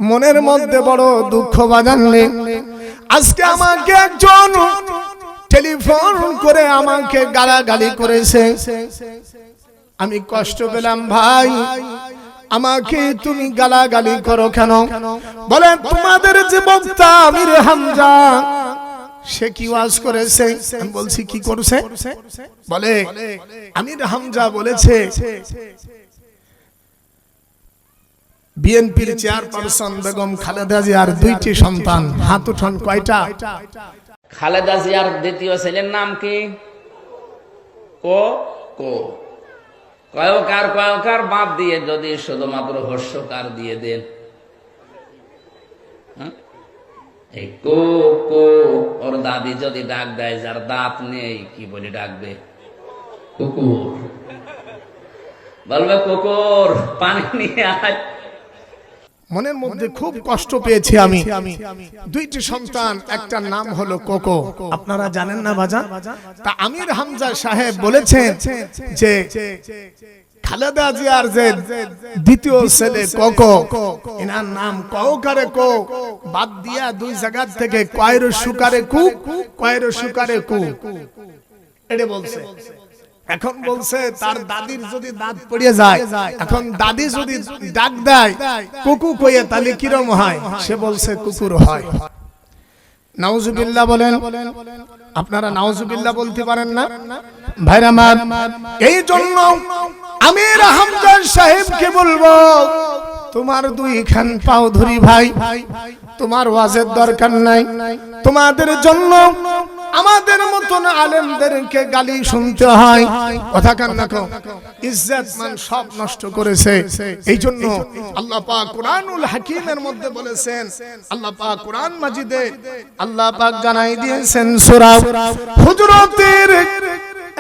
মনের মধ্যে বড় দুঃখ বাজানলে আজকে আমাকে একজন টেলিফোন করে আমাকে গালাগালি করেছে। আমি কষ্ট পেলাম, ভাই আমাকে তুমি গালাগালি করো কেন? বলে তোমাদের যে বক্তা আমির হামজা সে কি ওয়াজ করেছে? আমি বলছি কি করেছে? বলে আমির হামজা বলেছে বিএনপির চেয়ারপারসন বেগম খালেদা জিয়ার 2টি সন্তান। হাত উঠান, কয়টা? খালেদা জিয়ার দ্বিতীয় ছেলের নাম কি? কয়কার বাদ দিয়ে যদি শুধুমাত্র হর্ষকার দিয়ে দেন, এই কো কো, ওর দাদি যদি ডাক দেয় যার দাঁত নেই, কি বলে ডাকবে? কুকুর। বলবে কুকুর পানি নিয়ে আয়। মনের মধ্যে খুব কষ্ট পেয়েছি আমি। 2টি সন্তান, একটা নাম হলো কোকো। আপনারা জানেন না বাজান? তা আমির হামজা সাহেব বলেছেন যে খালেদা জিয়ার যে দ্বিতীয় ছেলে কোকো, এনার নাম কওকারে কো বাদ দিয়া 2 জায়গা থেকে কয়রো সুকারে কু, কয়রো সুকারে কু এটা বলছে। এখন বলছে তার দাদির যদি দাঁত পড়ে যায়, এখন দাদি যদি ডাক দেয় কুকু কইয়ে, তাহলে কিরম হয়? সে বলছে কুকুর হয়। নাউজুবিল্লাহ বলেন। আপনারা নাউজুবিল্লাহ বলতে পারেন না ভাইরা আমার? এই জন্য আমির হামজা সাহেবকে বলবো, তোমার 2 খান পাও ধরি ভাই, তোমার ওয়াজের দরকার নাই। তোমাদের জন্য আমাদের মতন আলেমদেরকে গালি শুনতে হয়। কথা কান রাখো, ইজ্জত মান সব নষ্ট করেছে। এই জন্য আল্লাহ পাক কুরআনুল হাকিমের মধ্যে বলেছেন, আল্লাহ পাক কুরআন মাজিদে আল্লাহ পাক জানাই দিয়েছেন সূরা হুজুরাতের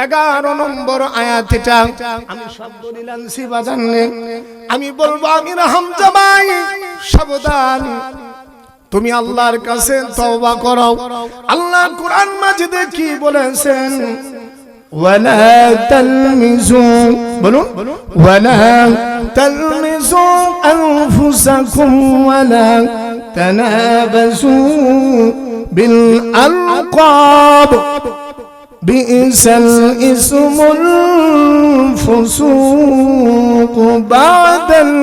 11 নম্বর আয়াত। এটা আমি শব্দ নিলাম সিবাজানে, আমি বলবো আমির হামজা ভাই সাবধান, তুমি আল্লাহর কাছে তওবা করো। আল্লাহ কুরআন মাজিদে কি বলেছেন? ওয়ালা তালমিজু, বলুন, ওয়ালা তালমিজু আনফুসাকুম ওয়ালা তানাবাসু বিল আলকাব বিইসাল ইসমুল ফুসুক বাদাল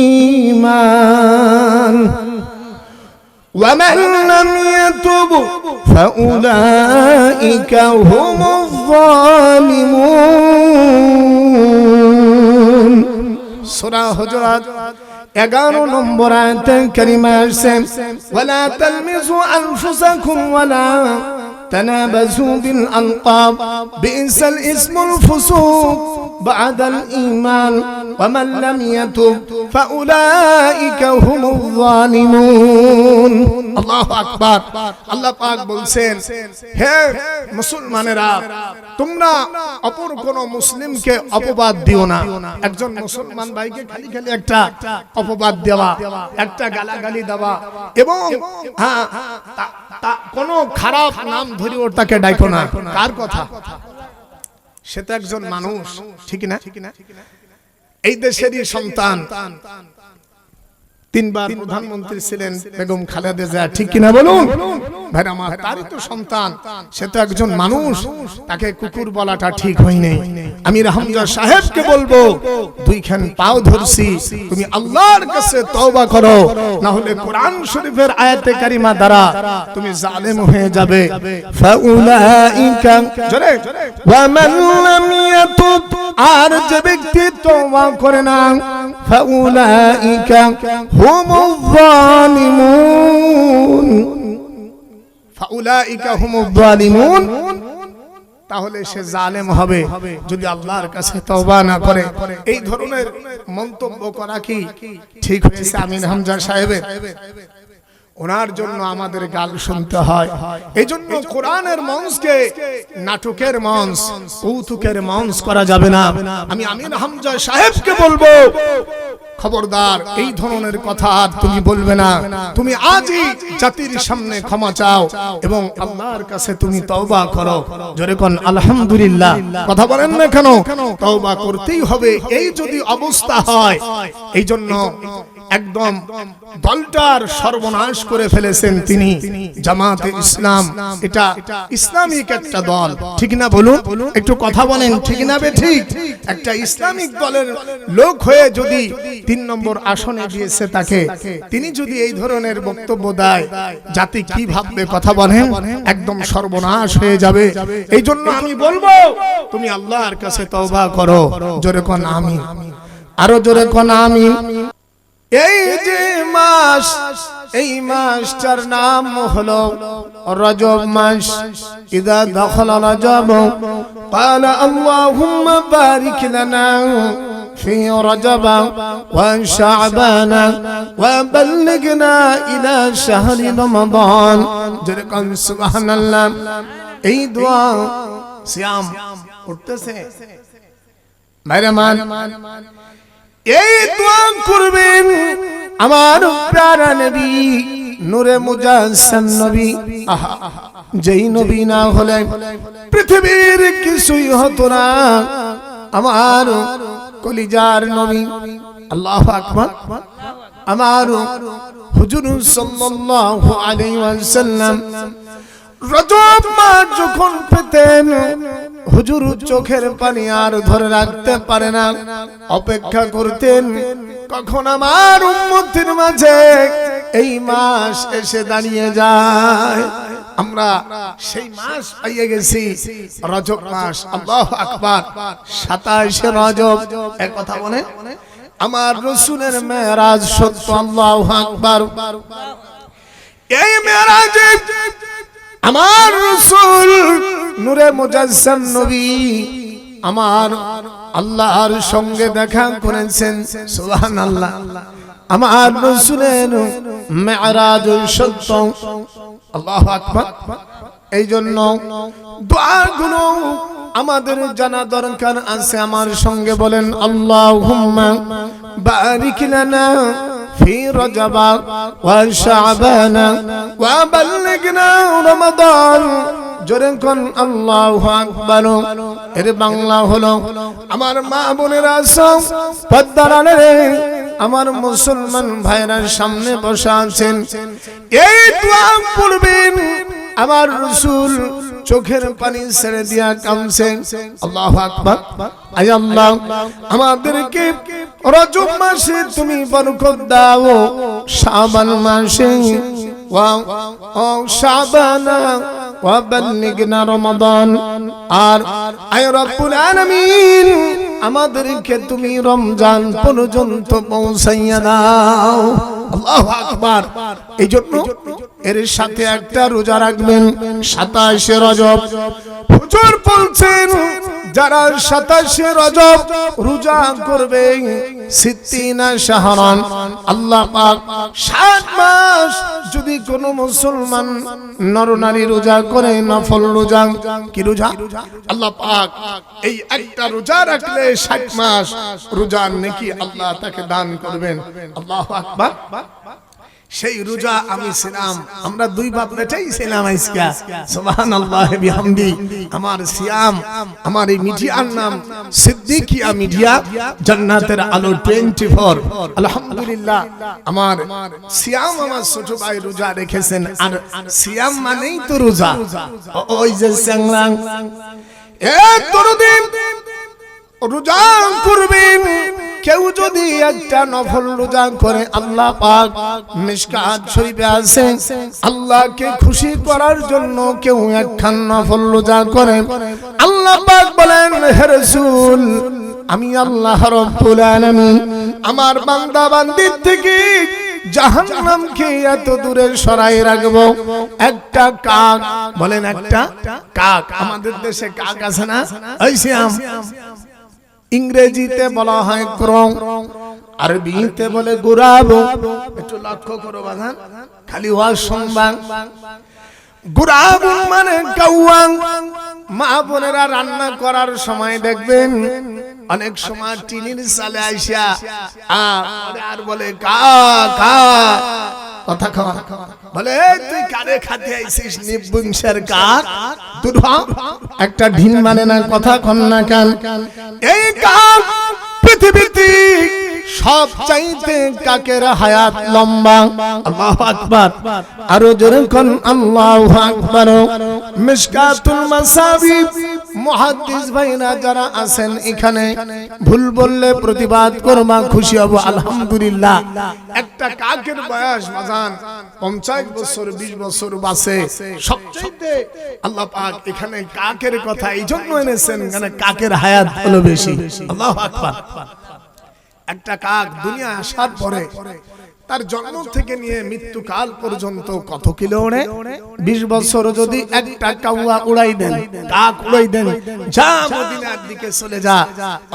ঈমান ومن لم يتب فأولئك هم الظالمون। সূরা হুজুরাত 11 নম্বর আয়াতে কারিমা আছে, ওয়ালা তালমিজু আনফুসাকুম ওয়ালা تنابزوا بالألقاب بئس الاسم الفسوق بعد الإيمان ومن لم يتب فأولئك هم الظالمون। الله أكبر। আল্লাহ পাক বলছেন, হে মুসলমানেরা, তোমরা অপর কোন মুসলিমকে অপবাদ দিও না। একজন মুসলমান ভাইকে খালি খালি একটা অপবাদ দেওয়া, একটা গালাগালি দেওয়া, এবং কোন খারাপ নাম ধরে ওর তাকে ডাইকো না। কার কথা? সে তো একজন মানুষ, ঠিক না? এই দেশেরই সন্তান, 3 বার প্রধানমন্ত্রী ছিলেন বেগম খালেদা জিয়া, ঠিক কিনা বলুন ভাইরা আমার? তারই তো সন্তান, সে তো একজন মানুষ, তাকে কুকুর বলাটা ঠিক হয়নি। আমির হামজা সাহেবকে বলবো, 2 খান পাও ধরছি, তুমি আল্লাহর কাছে তওবা করো, না হলে কোরআন শরীফের আয়াতে কারিমা দ্বারা তুমি জালেম হয়ে যাবে। ফাউলাইকা, জোরে, ওয়া মান লাম ইয়াতুব, আর যে ব্যক্তি তওবা করে না, ফাউলাইকা হুমুয যালিমুন, ফাউলাইকা হুমুয যালিমুন, তাহলে সে জালেম হবে যদি আল্লাহর কাছে তওবা না করে। এই ধরনের মন্তব্য করা কি ঠিক হয়েছে আমির হামজা সাহেবের? ওনার জন্য আমাদের গাল শুনতে হয়। এই জন্য কোরআনের মঞ্চকে নাটকের মঞ্চ, কৌতুকের মঞ্চ করা যাবে না। আমি আমির হামজা সাহেবকে বলবো, খবরদার, এই ধরনের কথা আর তুমি বলবে না। তুমি আজই জাতির সামনে ক্ষমা চাও এবং আল্লাহর কাছে তুমি তওবা করো। জোরে কোন আলহামদুলিল্লাহ। কথা বলেন না কেন? তওবা করতেই হবে। এই যদি অবস্থা হয়, এই জন্য একদম দলটার সর্বনাশ করে ফেলেছেন তিনি। জামাতে ইসলাম এটা ইসলামিক একটা দল, ঠিক না বলুন? একটু কথা বলেন, ঠিক না বে ঠিক? একটা ইসলামিক দলের লোক হয়ে যদি 3 নম্বর আসনে দিয়েছে তাকে, তিনি যদি এই ধরনের বক্তব্য দেয়, জাতি কি ভাববে? কথা বলেন, একদম সর্বনাশ হয়ে যাবে। এই জন্য আমি বলবো, তুমি আল্লাহর কাছে তওবা করো। জোরে কোন আমিন, আরো জোরে কোন আমিন। এই যে মাস, এই মাসটার নাম হলো রজব মাস। ইদা দখলা রজব ক্বালা আল্লাহুম্মা বারিক লানা ফি রজব ওয়া শাবান ওয়া বাল্লিগনা ইলা শাহরি রমাদান। যেরকম সুবহানাল্লাহ। এই দোয়া সিয়াম করতেছে ভাইরা মান, এই দোয়া করবেন আমার প্যারা নবী নূরে মুজাসসাম নবী। আহা, যেই নবী না হলে পৃথিবীর কিছুই হতো না। আমার কলিজার নবী, আল্লাহু আকবার, আমার হুজুর সাল্লাল্লাহু আলাইহি ওয়াসাল্লাম রজব মাস যখন পেতেন, হুজুর চোখের পানি আর ধরে রাখতে পারে না, অপেক্ষা করতেন কখন আমার উম্মতের মাঝে এই মাস এসে দাঁড়িয়ে যায়। আমরা সেই মাস পেয়ে গেছি, রজব মাস। আল্লাহু আকবার। 27 রজব। এক কথা বলে আমার রাসূলের মেরাজ সত্য। আল্লাহু আকবার। এই মেরাজে আমার রাসূল নূরে মুজাসসাম নবী আমার আল্লাহর সঙ্গে দেখা করেছেন। সুবহানাল্লাহ। আমার রাসূলের মেরাজ সত্য। আল্লাহু আকবার। এই জন্য দোয়াগুলো আমাদের জানা দরকার আছে। আমার সঙ্গে বলেন, আল্লাহুম্মা বারিক লানা ফি রজব ওয়া শাবান ওয়া বাল্লিগনা রমাদান। জোরে কোন আল্লাহু আকবার। এর বাংলা হলো, আমার মা বোনেরা সব পর্দার আড়ালে আমার মুসলমান ভাইরা সামনে বসা আছেন, এই দোয়া পড়বেন। আমার রাসূল চোখের পানি ছেড়ে দিয়া কাঁদছেন। আল্লাহু আকবার। আয় আল্লাহ, আমাদেরকে রজব মাসে তুমি বরকত দাও, শাবান মাসে ওয়া শাবান ওয়া বাল্লিগনা রমাদান। আর আয় রব্বুল আলামিন, আমাদেরকে তুমি রমজান পর্যন্ত পৌঁছাইয়া দাও। আল্লাহু আকবার। এই জন্য এর সাথে একটা রোজা রাখবেন 27 রজব। হুজুর বলছেন, যারা 27 রজব রোজা করবে, 60 শাহরান, আল্লাহ পাক 7 মাস যদি কোন মুসলমান নরনারী রোজা করে, নফল রোজা, কি রোজা? আল্লাহ পাক এই একটা রোজা রাখলে 60 মাস রোজার নেকি আল্লাহ তাকে দান করবেন। আল্লাহু আকবার। সেই রোজা আমি ছিলাম, আমরা 2 বাপ বেটাই ছিলাম আজকে। সুবহানাল্লাহ বিহামদি। আমার সিয়াম, আমার এই মিডিয়ার নাম সিদ্দিকিয়া মিডিয়া, জান্নাতের আলো 24। আলহামদুলিল্লাহ। আমার সিয়াম আমার ছোট ভাই রোজা রেখেছেন। আর সিয়াম মানেই তো রোজা। ওই যে সংগ্রাম, এতদিন রোজা করবেন। কেউ যদি একটা নফল রোজা করে, আল্লাহ পাক মিশকাত শরীফে আছে, আল্লাহকে খুশি করার জন্য কেউ একখান নফল রোজা করে, আল্লাহ পাক বলেন, হে রাসূল, আমি আল্লাহ রাব্বুল আলামিন আমার বান্দা বান্দির থেকে জাহান্নামকে এত দূরে সরাই রাখবো। একটা কাক, বলেন একটা কাক। আমাদের দেশে কাক আছে না? ওই সিয়াম। ইংরেজিতে বলা হয় ক্রো, আরবিতে বলে গুরাব। একটু লক্ষ্য করো বাজান, খালি ওয়াজ শুনবা। গুরাব মানে কাউয়া। মা বোনেরা রান্না করার সময় দেখবেন অনেক সময় টিনের চালে আইসা আর বলে কা কা, কথা খাওয়া বলে, তুই কারে খাতে আইছিস? নিবংশের কাক, দুধা একটা ঢিন মানে না, কথা কন না কান। এই কাক পৃথিবীতে সব চাইতে কাকের হায়াত লম্বা। আল্লাহু আকবার, আরো জোরে কোন আল্লাহু আকবার। মিশকাতুল মাসাবি মুহাদ্দিস ভাইরা যারা আছেন এখানে, ভুল বললে প্রতিবাদ করবা, খুশি হব আলহামদুলিল্লাহ। একটা কাকের বয়স বাজান 50 বছর 20 বছর বাসে। সবচেয়ে আল্লাহ পাক এখানে কাকের কথা এই জন্য এনেছেন, মানে কাকের হায়াত হলো বেশি। আল্লাহু আকবার। একটা কাক দুনিয়া আসার পরে তার জন্ম থেকে নিয়ে মৃত্যুকাল পর্যন্ত কত কিলো ওড়ে? 20 বছর যদি একটা কাউয়া উড়াই দেন, কাক উড়াই দেন, যা মদিনার দিকে চলে যা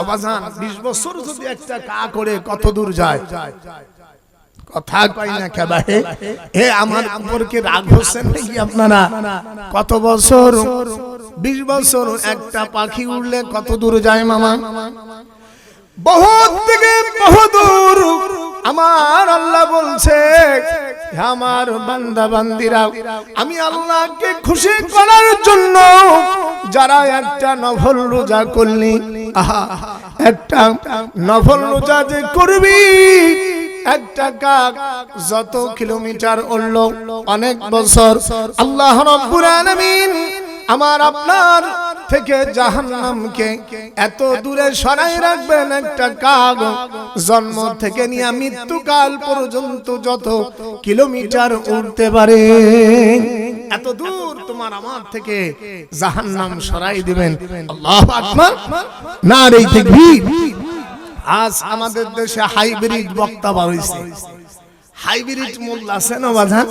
বাজান, 20 বছর যদি একটা কাক ওড়ে কত দূর যায়? কথা কই না কে ভাই? হে আমার উপর কি রাগ হচ্ছেন নাকি আপনারা? কত বছর? 20 বছর একটা পাখি উড়লে কত দূর যায় মামা? বহুত থেকে বহুদূর। আমার আল্লাহ বলছে, আমার বান্দা বান্দিরা, আমি আল্লাহকে খুশি করার জন্য যারা একটা নফল রোজা করলি, আহা, একটা নফল রোজা যে করবি, একটা কাক যত কিলোমিটার উড়ল অনেক বছর, আল্লাহ রাব্বুল আলামিন আমার আপনার থেকে জাহান্নামকে এত দূরে সরাই রাখবেন। একটা কাক জন্ম থেকে নিয়ে মৃত্যুকাল পর্যন্ত যত কিলোমিটার উড়তে পারে, এত দূর তোমার আমার থেকে জাহান্নাম সরাই দিবেন। আল্লাহু আকবার, নারে তাকবীর। আজ আমাদের দেশে হাইব্রিড বক্তা বার হইছে, হাইব্রিড মোল্লা আছে না বাজান?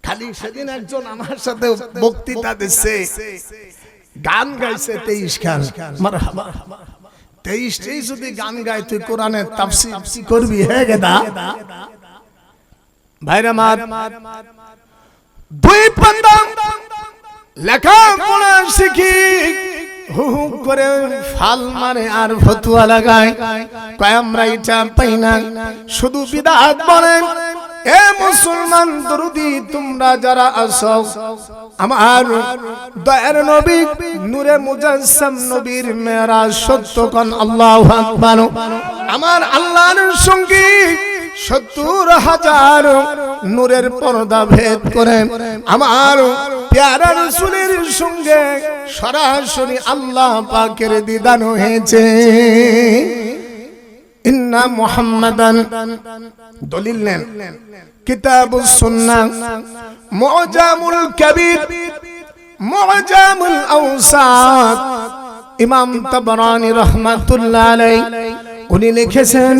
খালি সেদিন একজন আমার সাথে বক্তৃতা দিচ্ছে, গান গাইছে 23 গান। মারহাবা, 23 যদি গান গায় তুই কোরআনের তাফসীর করবি? হে গেদা ভাইরা মার, 2 পাতা লেখা পড়া শিখি হু হু করে ফাল মারে আর ফতুয়া লাগায়, কয় আমরা এটা পাই না, শুধু বিদআত বলেন। এ মুসলমান দরুদি তোমরা যারা আছো, আমার দয়ার নবী নূরে মুজাসসাম নবীর মেরাজ সত্য কোন আল্লাহু আকবার। আমার আল্লাহর সঙ্গে 70,000 নূরের পর্দা ভেদ করে আমার প্যারা রাসূলের সঙ্গে সরাসরি আল্লাহ পাকের দিদান হয়েছে। ইন্না মুহাম্মাদান, দলিল নেন কিতাবুস সুন্নাহ, মুআজামুল কবির, মুআজামুল আওসাত, ইমাম তাবরানী রাহমাতুল্লাহ আলাইহি উনি লিখেছেন,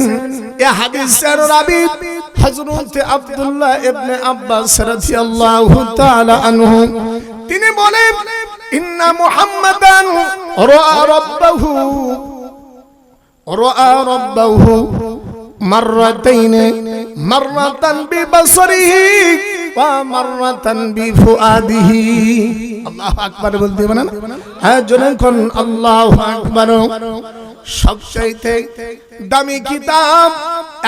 এই হাদিসের রাবী হযরত আব্দুল্লাহ ইবনে আব্বাস রাদিয়াল্লাহু তাআলা আনহু, তিনি বলেন, ইন্না মুহাম্মাদান রাআ রাব্বাহু মাররাতাইন, মাররাতান বিবসরিহি ওয়া মাররাতান বিফুআদিহি। আল্লাহু আকবার বলতে পারেন? হ্যাঁ, জোরে কোন আল্লাহু আকবার। সবচাইতে দামি কিতাব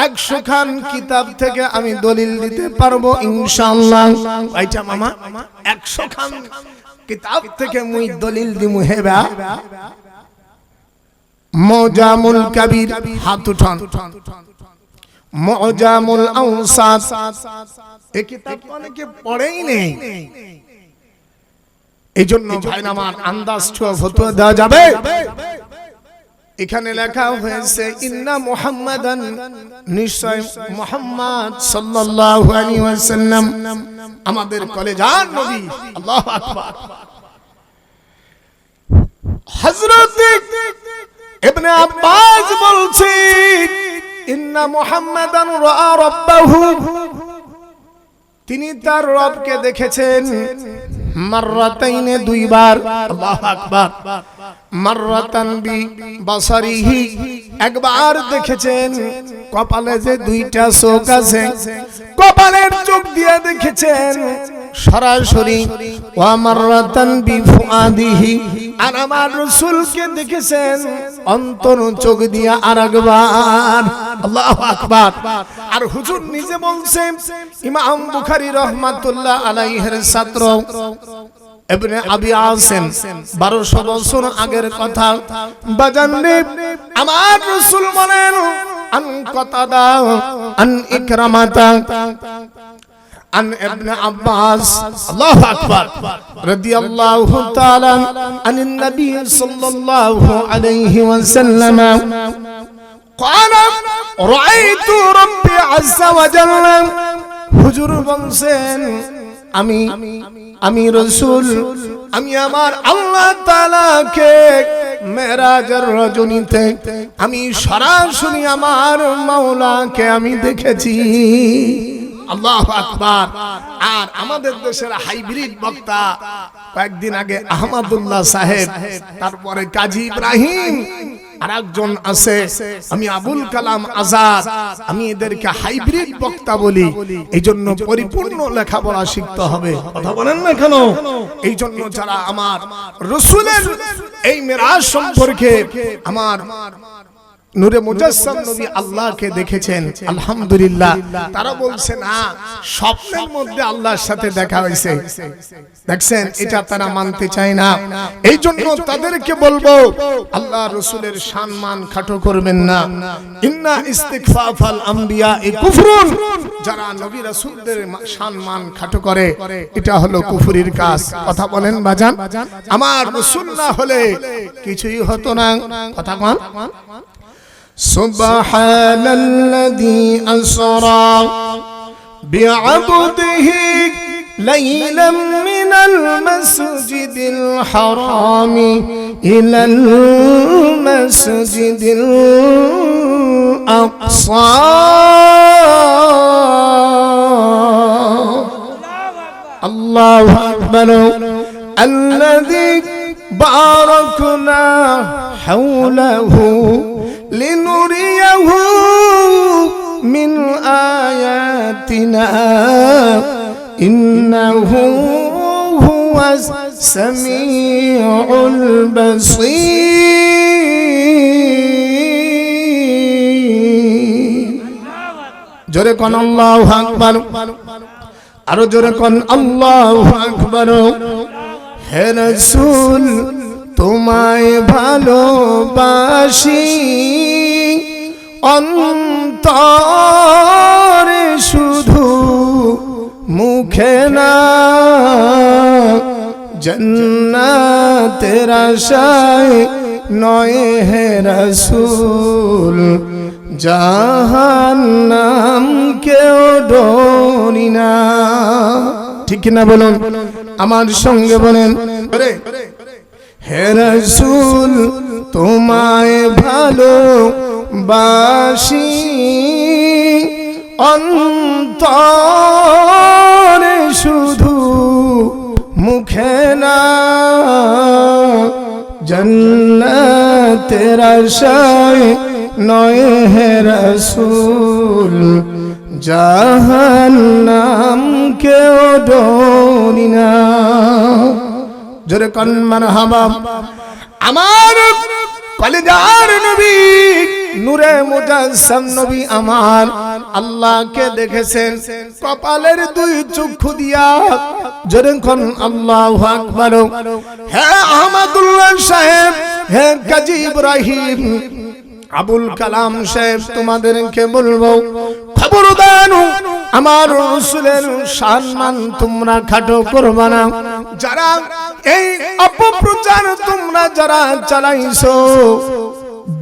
100 খান কিতাব থেকে আমি দলিল দিতে পারবো ইনশাআল্লাহ। আইটা মামা 100 খান কিতাব থেকে মুই দলিল দিমু। হেবা মুআজামুল কবির, হাত উঠান, মুআজামুল আওসাত, এই কিতাব অনেকে পড়েই নেই। এইজন্য ভাইরা আমার আন্দাজ ছোঁয়া ফতোয়া দেওয়া যাবে? এখানে লেখা হয়েছে, ইন্না মুহাম্মাদান, নিশ্চয় মুহাম্মদ সাল্লাল্লাহু আলাইহি ওয়াসাল্লাম আমাদের কলেজার নবী। আল্লাহু আকবার। হযরত ইবনে আব্বাস বলছে, ইন্না মুহাম্মাদান রাআ রাব্বাহু, তিনি তার রবকে দেখেছেন মাররাতাইনে, 2 বার। আল্লাহু আকবার। মাররাতান বি বাসারিহি, একবার দেখেছেন, কপালে যে 2টা চোখ আছে, কপালের চোখ দিয়ে দেখেছেন সরাসরি। ওয়া মাররাতান বিফুআদিহি, আর আমার রাসূলকে দেখেছেন অন্তর চোখ দিয়ে আরেকবার। আল্লাহু আকবার। আর হুজুর নিজে বলছেন, ইমাম বুখারী রাহমাতুল্লাহ আলাইহির ছাত্র ইবনে আবি আসিম 1200 বছর আগের কথা। বাজান রে আমার রাসূল বলেন আন কাতাদা আন ইকরামাতা عن ابن عباس الله أكبر رضي الله تعالى عن النبي صلى الله عليه وسلم قال رأيت ربي عز وجل হুজুর বলছেন আমি রাসূল আমি আমার আল্লাহ তাআলাকে মেরাজের রজনীতে আমি সরাসরি আমার মাওলাকে আমি দেখেছি। আল্লাহু আকবার। আর আমাদের দেশের হাইব্রিড বক্তা কয়েকদিন আগে আহমদুল্লাহ সাহেব, তারপরে কাজী ইব্রাহিম, আর একজন আছে আমি আবুল কালাম আজাদ, আমি এদেরকে হাইব্রিড বক্তা বলি। এই জন্য পরিপূর্ণ লেখাপড়া শিখতে হবে। কথা বলেন না কেন? এই জন্য যারা আমার রাসূলের এই মেরাজ সম্পর্কে আমার নূরে মুজাসসাম নবী আল্লাহকে দেখেছেন, আলহামদুলিল্লাহ, তারা বলছে না স্বপ্নের মধ্যে আল্লাহর সাথে দেখা হয়েছে। দেখছেন, এটা তারা মানতে চায় না। এই জন্য তাদেরকে বলবো আল্লাহ রাসূলের সম্মান খাটো করবেন না। ইন্না ইস্তিগফাফাল আম্বিয়া কুফরুন, যারা নবী রাসূলদের সম্মান খাটো করে এটা হলো কুফরির কাজ। কথা বলেন বাজান, আমার রাসূল না হলে কিছুই হতো না। কথা কোন سبحان الذي أسرى بعبده ليلا من المسجد الحرام إلى المسجد الأقصى الله أكبر الذي باركنا حوله لنريه من آياتنا إنه هو السميع البصير জোরে কোন আল্লাহু আকবার, আরো জোরে কোন আল্লাহু আকবার। হে রাসূল তোমায় ভালোবাসি অন্তরে শুধু মুখে না, জান্নাতের আশায় নয় হে রাসূল, জাহান্নাম কেউ ডরি না। ঠিক না বলুন? আমার সঙ্গে বলেন, হে রাসূল তোমায় ভালোবাসি অন্তরে শুধু মুখে না, জান্নাতের আশায় নয় হে রাসূল, জাহান্নাম কেউ ডরি না। জোরে কোন মারহাবা। আমার কলিজার নবী নূরে মুজাসসাম নবী আমার আল্লাহকে দেখেছেন কপালের দুই চক্ষু দিয়া। জোরে কোন আল্লাহু আকবার। হে আহমদুল্লাহ সাহেব, হে কাজী ইব্রাহিম, আবুল কালাম সাহেব, তোমাদেরকে বলবো খবরদার আমার রাসূলের সম্মান তোমরা খাটো করবে না। যারা এই অপপ্রচার তোমরা যারা চালাইছো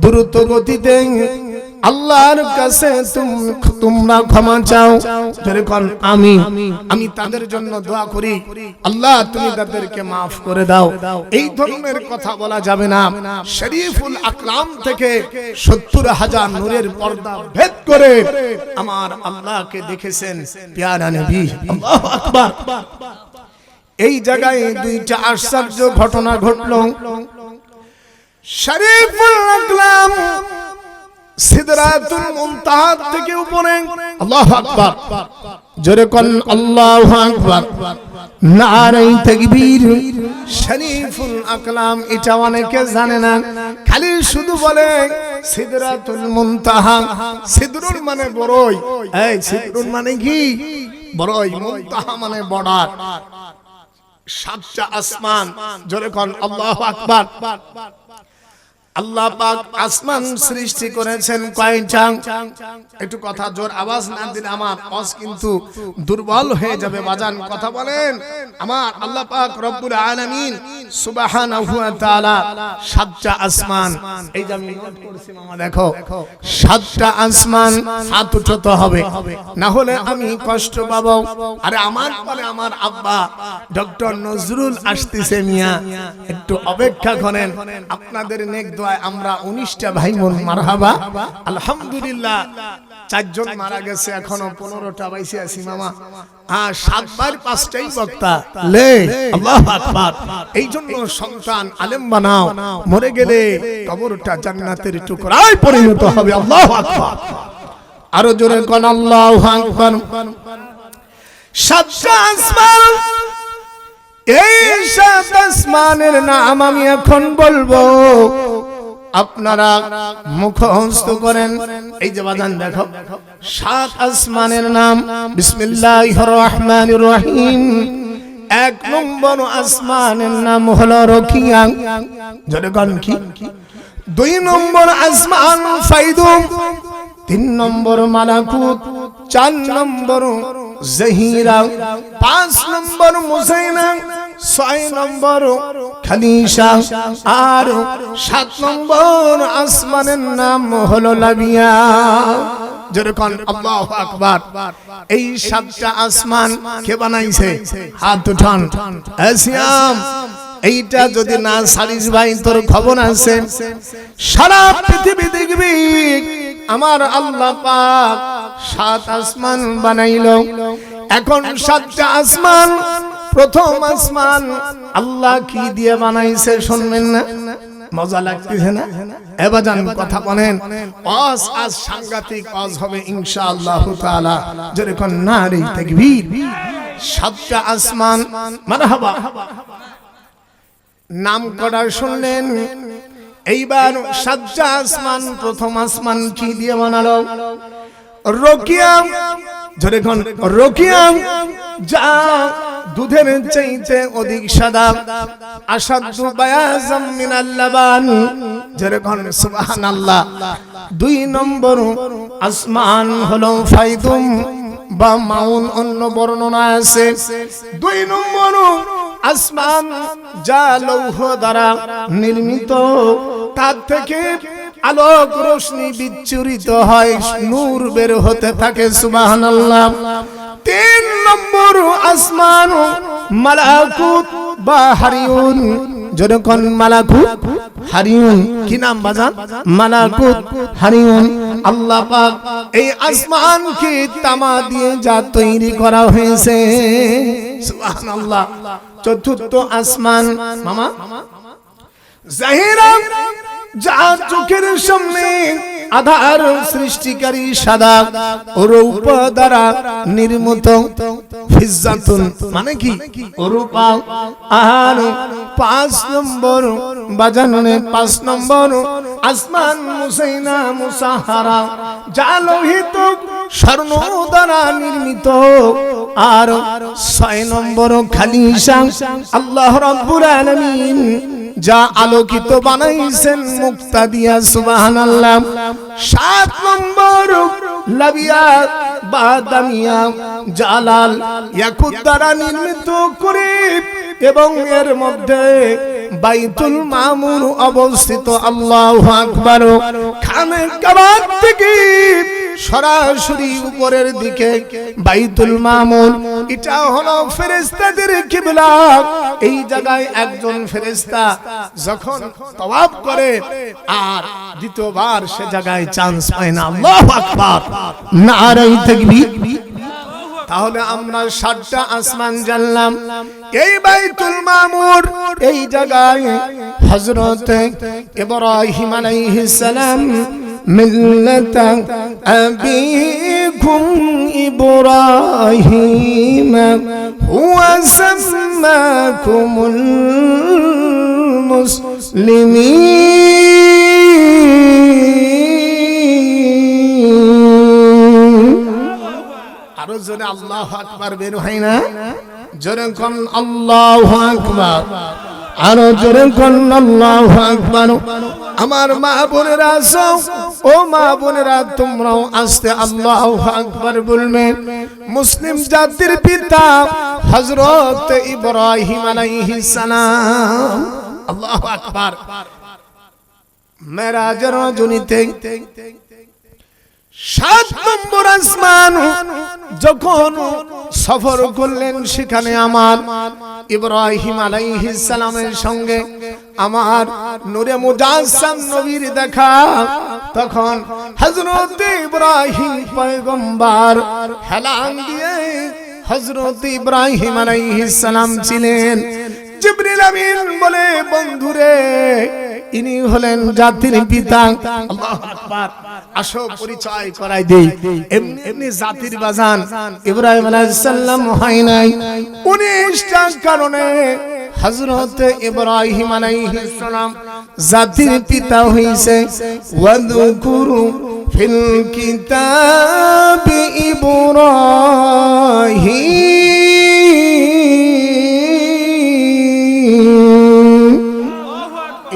দ্রুত গতিতে আল্লাহর কাছে তোমরা ক্ষমা চাও। যখন আমি তাদের জন্য দোয়া করি, আল্লাহ তুমি তাদেরকে মাফ করে দাও। এই ধরনের কথা বলা যাবে না। শরীফুল আকলাম থেকে ৭০,০০০ নূরের পর্দা ভেদ করে আমার আল্লাহকে দেখেছেন প্যারা নবী। আল্লাহু আকবার। এই জায়গায় দুইটা আশ্চর্য ঘটনা ঘটলো। শরীফুল আকলাম সিদরাতুল মুনতাহা থেকে উপরে, আল্লাহু আকবার, জোরে কোন আল্লাহু আকবার, নারে তাকবীর। শরীফুল আকলাম এটা অনেকে জানে না, খালি শুধু বলে সিদরাতুল মুনতাহা। সিদরুল মানে বড়ই, এই সিদরুল মানে কি? বড়ই। মুনতাহা মানে বর্ডার। সাতটা আসমান, জোরে কোন আল্লাহু আকবার। আল্লাহ পাক আসমান সৃষ্টি করেছেন কয়টা? একটু কথা জোর আওয়াজ না দিলে আমার আওয়াজ কিন্তু দুর্বল হয়ে যাবে বাজান, কথা বলেন। আমার আল্লাহ পাক রব্বুল আলামিন সুবহানাহু ওয়া তাআলা সাতটা আসমান, এই যে আমি নোট করছি মামা, দেখো সাতটা আসমান হাত উঠাতে হবে, না হলে আমি কষ্ট পাবো। আরে আমার পরে আমার আব্বা ডক্টর নজরুল আসতেছে মিয়া, একটু অপেক্ষা করেন। আপনাদের নেক দোয়ায় আমরা 19টা ভাই বোন, মারহাবা আলহামদুলিল্লাহ। 4 জন মারা গেছে, এখনো 15টা বাইসে আছি মামা। 7 বার 5টাই বক্তা লে, আল্লাহু আকবার। এই জন্য সন্তান আলেম বানাও, মরে গেলে কবরটা জান্নাতের টুকরায় পরিণত হবে। আল্লাহু আকবার, আরো জোরে কোন আল্লাহু আকবার। সাতটা আসমান, এই সাত আসমানের নাম আমি এখন বলবো, আপনারা মুখস্থ করেন। এই যে বাজান দেখো, 7 আসমানের নাম। বিসমিল্লাহির রহমানির রহিম। 1 নম্বর আসমানের নাম হলো রকিয়া, জোরে কোন কি? 2 নম্বর আসমান ফাইদুম, 3 নম্বর মালাকুত, 4 নম্বর জহিরা, 5 নম্বর মুসাইনা, 6 নম্বর খালিশা, আর 7 নম্বর আসমানের নাম হলো লাবিয়া, যেরকম আল্লাহু আকবার। এই 7টা আসমান কে বানাইছে? হাত উঠান। আসিয়াম, এইটা যদি না সারিস ভাই তোর খবর আছে। সারা পৃথিবী দেখবি আমার আল্লাহ পাক 7 আসমান বানাইলো। এখন 7টা আসমান, প্রথম আসমান আল্লাহ কি দিয়ে বানাইছে শুনবেন না? মজা লাগতেছে না? এবার জান কথা বলেন। আজ সাংঘাতিক আজ হবে ইনশাআল্লাহ তাআলা, যেরকম নারী তাকবীর। 7টা আসমান, মারহাবা। নাম করা শুনলেন। এইবার 7টা আসমান, প্রথম আসমান কি দিয়ে বানালো? রকিয়া, যেরকম রকিয়া, যা দুধের চাইতে অধিক সাদা, আসাদু বায়াজাম মিনাল লাবান, যেরকম সুবহানাল্লাহ। 2 নম্বর আসমান হলো ফাইদুম বা মাউন, অন্য বর্ণনা আছে। 2 নম্বর আসমান যা লৌহ দ্বারা নির্মিত, তার থেকে আলোক রশ্মি বিচ্ছুরিত হয়, নূর বের হতে থাকে, সুবহানাল্লাহ। 3 নম্বর আসমান মালাকুত বা হারিউন, যেরকম মালাকুত হারিউন। কি নাম বাজান? মালাকুত হারিউন। আল্লাহ পাক এই আসমানকে তামা দিয়ে যা তৈরি করা হয়েছে, সুবহানাল্লাহ। 4র্থ আসমান মামা জাহিরা, যা চোখের সামনে আধার সৃষ্টিকারী সাদা রূপ দ্বারা নির্মিত, ফিজ্জাতুন মানে কি? রূপা। আর 5 নম্বর বাজানে 5 নম্বর আসমান মুসাইনা মুসাহারা, যা লোহিত স্বর্ণ দ্বারা নির্মিত। আর 6 নম্বর খালিশা, আল্লাহ রাব্বুল আলামিন যা আলোকিত বানাইছেন মুক্তা দিয়া, সুবহানাল্লাহ। 7 নম্বর লাবিয়া বা দামিয়া, জালাল ইয়াকুত দ্বারা নির্মিত করে, এবং এর মধ্যে বাইতুল মামুর অবস্থিত। আল্লাহু আকবার। খানে কাবা থেকে সরাসরি উপরের দিকে বাইতুল মামুর, এটা হলো ফেরেশতাদের কিবলা। এই জায়গায় একজন ফেরেশতা যখন তওয়াফ করে আর দ্বিতীয়বার সে জায়গায় চান্স পায় না। আল্লাহু আকবার, নারে তাকবীর। তাহলে আমরা 7টা আসমান জানলাম। এই বাইতুল মামুর, এই জায়গায় হযরত ইব্রাহিম আলাইহিস সালাম মিল্লাত আবিকুম ইব্রাহিম হুয়া সাম্মাকুমুল মুসলিমিন। আরো জোরে আল্লাহু আকবার বের হয় না? জোরে কোন আল্লাহু আকবার, আরো জোরে কোন আল্লাহু আকবার। আমার মা বোনেরা আসো, ও মা বোনেরা তোমরাও আস্তে আল্লাহু আকবার বলবে। মুসলিম জাতির পিতা হযরত ইব্রাহিম আলাইহিস সালাম, আল্লাহু আকবার, মেরাজের রজনীতে 7 নম্বর আসমান যখন সফর করলেন, সেখানে আমার ইব্রাহিম আলাইহিস সালামের সঙ্গে আমার নূরে মুজাসসাম নবীর দেখা। তখন হযরত ইব্রাহিম পয়গম্বর হেলান দিয়ে হযরত ইব্রাহিম আলাইহিস সালাম ছিলেন। জিবরিল আমিন বলে, বন্ধুরে ইনি হলেন জাতির পিতা। আল্লাহু আকবার, আসো পরিচয় করাই দেই। এমনি এমনি জাতির বাজান ইব্রাহিম আলাইহিস সালাম হয় নাই, 19টা কারণে হযরত ইব্রাহিম আলাইহিস সালাম জাতির পিতা হইছে। ওয়াযকুরু ফিল কিতাবি ইব্রাহিম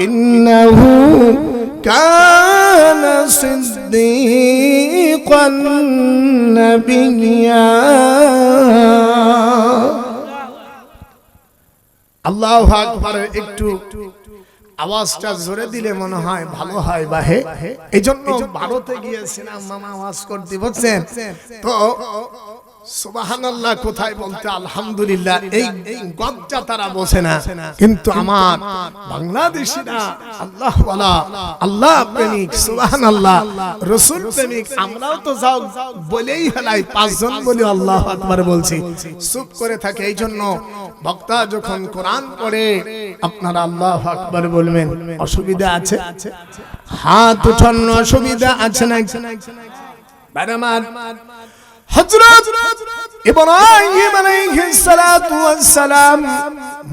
ইন্নাহু কানা সিদ্দীকান নাবিয়্যা। আল্লাহু আকবার। একটু আওয়াজটা জোরে দিলে মনে হয় ভালো হয় বাহে, এইজন্য ভারতে গিয়েছিলাম মামা আওয়াজ করতে বলছেন তো সুবহানাল্লাহ কোথায় বলতে আলহামদুলিল্লাহ, এই গদটা তারা বোঝে না। কিন্তু আমার বাংলাদেশিরা আল্লাহ ওয়ালা, আল্লাহ প্রেমিক, সুবহানাল্লাহ, রাসূল প্রেমিক, আমরাও তো যাও বলেই হেলাই 5 জন বলে আল্লাহু আকবার বলছি, চুপ করে থাকে। এইজন্য বক্তা যখন কোরআন পড়ে আপনারা আল্লাহু আকবার বলবেন। অসুবিধা আছে? হাত উঠানো অসুবিধা আছে না? বারবার হযরত ইব্রাহিম আলাইহিস সালাতু ওয়াস সালাম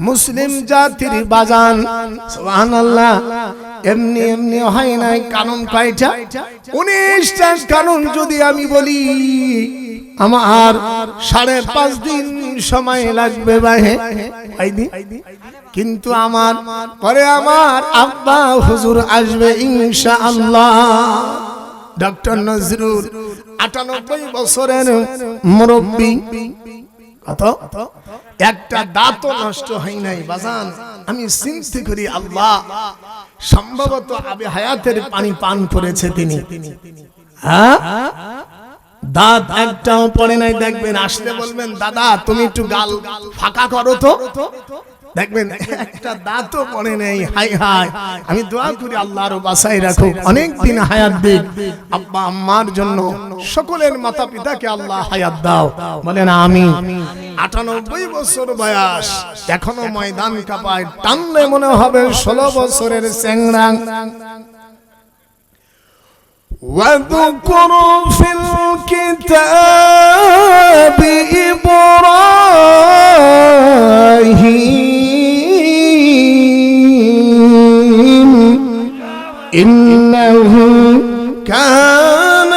মুসলিম জাতির বাজান, সুবহানাল্লাহ, এমনি এমনি হয় নাই। কারণ কয়টা? 19টা কারণ যদি আমি বলি আমার 5.5 দিন সময় লাগবে ভাই। কিন্তু আমার পরে আমার আব্বা হুজুর আসবে ইনশাআল্লাহ। ডক্টর নজরুল 98 বছরের মুরব্বী, কত একটা দাঁতও নষ্ট হয় নাই বাজান। আমি চিন্তা করি আল্লাহ সম্ভবত আবে হায়াতের পানি পান করেছে তিনি, হ্যাঁ, দাঁত একটাও পড়ে নাই। দেখবেন আসলে বলবেন দাদা তুমি একটু গাল ফাঁকা করো তো, দেখবেন একটা দাঁতও পড়ে নেই। হাই হাই, আমি দোয়া করি আল্লাহ আরো বাঁচাই রাখুক, অনেক দিন হায়াত দিক। আব্বা আম্মার জন্য সকলের মাতা পিতাকে আল্লাহ হায়াত দাও, বলেন আমিন। 98 বছর বয়স, এখনো ময়দান কাঁপায়, টানলে মনে হবে 16 বছরের চেংড়া। واذكر في الكتاب إبراهيم إنه كان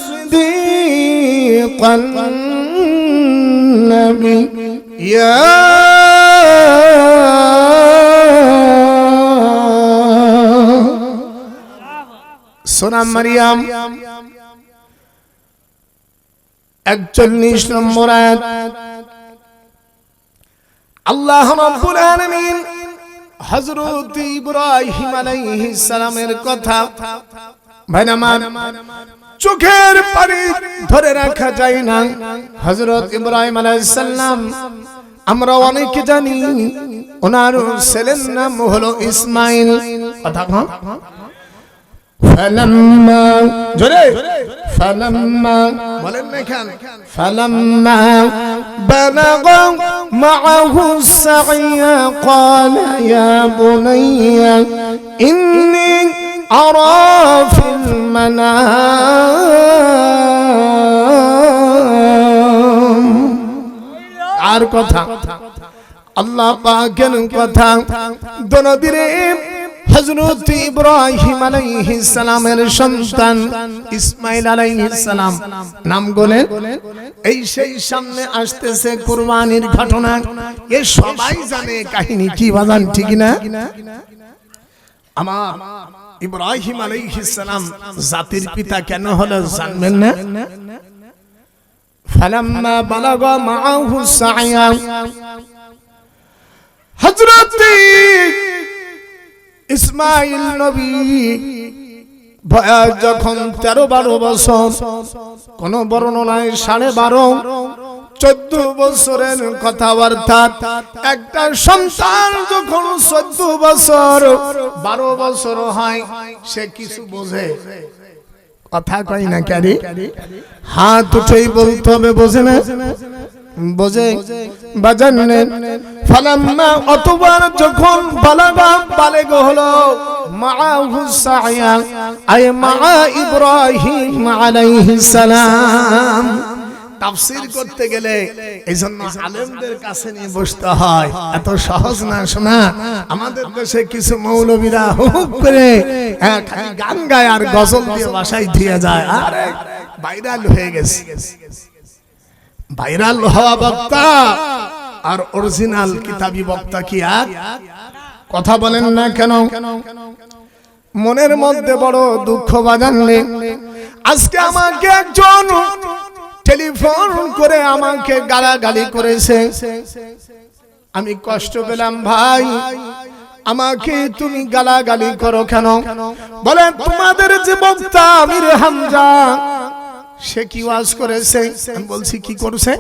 صديقا نبيا সূরা মারইয়াম 41 নম্বর আয়াত। আল্লাহ রাব্বুল আলামিন হযরত ইব্রাহিম আলাইহিস সালামের কথা ভাইরা আমার চোখের পানি ধরে রাখা যায় না। হযরত ইব্রাহিম আলাইহিস সালাম আমরা অনেকে জানি, ওনার ছেলের নাম হলো ইসমাইল। কথা কম। فلما بلغ معه السعي قال يا بني إني أرى في المنام। আর কথা আল্লাহ পাকের কথা দনবীরে হযরত ইব্রাহিম আলাইহিস সালামের সন্তান ইসমাঈল আলাইহিস সালাম নাম বলে এই সেই সামনে আসতেছে কুরবানির ঘটনা। এ সবাই জানে কাহিনী কি বাজান, ঠিক না? আমার ইব্রাহিম আলাইহিস সালাম জাতির পিতা কেন হলো জানবেন না? ফালাম্মা বালাগা মাআহু সাইয়া, হযরত ইসমাঈল নবী বয়স যখন 13-12 বছর, কোন বর্ণনায় 12.5 14 বছরের কথাবার্তা। একটা সন্তান যখন 14 বছর 12 বছর হয় সে কিছু বোঝে, কথা কই না ক্যারি, হাত উঠেই বলতে হবে বোঝে না, বোঝে বাজানে। ফালাম্মা অতবার যখন বালাগা বালেগ হলো মাআহু সাইয়া আয় মা ইব্রাহিম আলাইহিস সালাম। তাফসীর করতে গেলে এইজন্য আলেমদের কাছে নিয়ে বসতে হয়, এত সহজ না শোনা। আমাদের দেশে কিছু মৌলবীরা হুক করে খালি গান গায় আর গজল দিয়ে বাসায় দিয়ে যায়, আরে ভাইরাল হয়ে গেছে। ভাইরাল হওয়া বক্তা আর অরিজিনাল কিতাবী বক্তা কি এক? কথা বলেন না কেন? মনের মধ্যে বড় দুঃখ বাজানলে। আজকে আমাকে একজন টেলিফোন করে আমাকে গালাগালি করেছে, আমি কষ্ট পেলাম। ভাই আমাকে তুমি গালাগালি করো কেন? বলে তোমাদের যে বক্তা আমির হামজা সে কি ওয়াজ করেছে? আমি বলছি কি করেছে?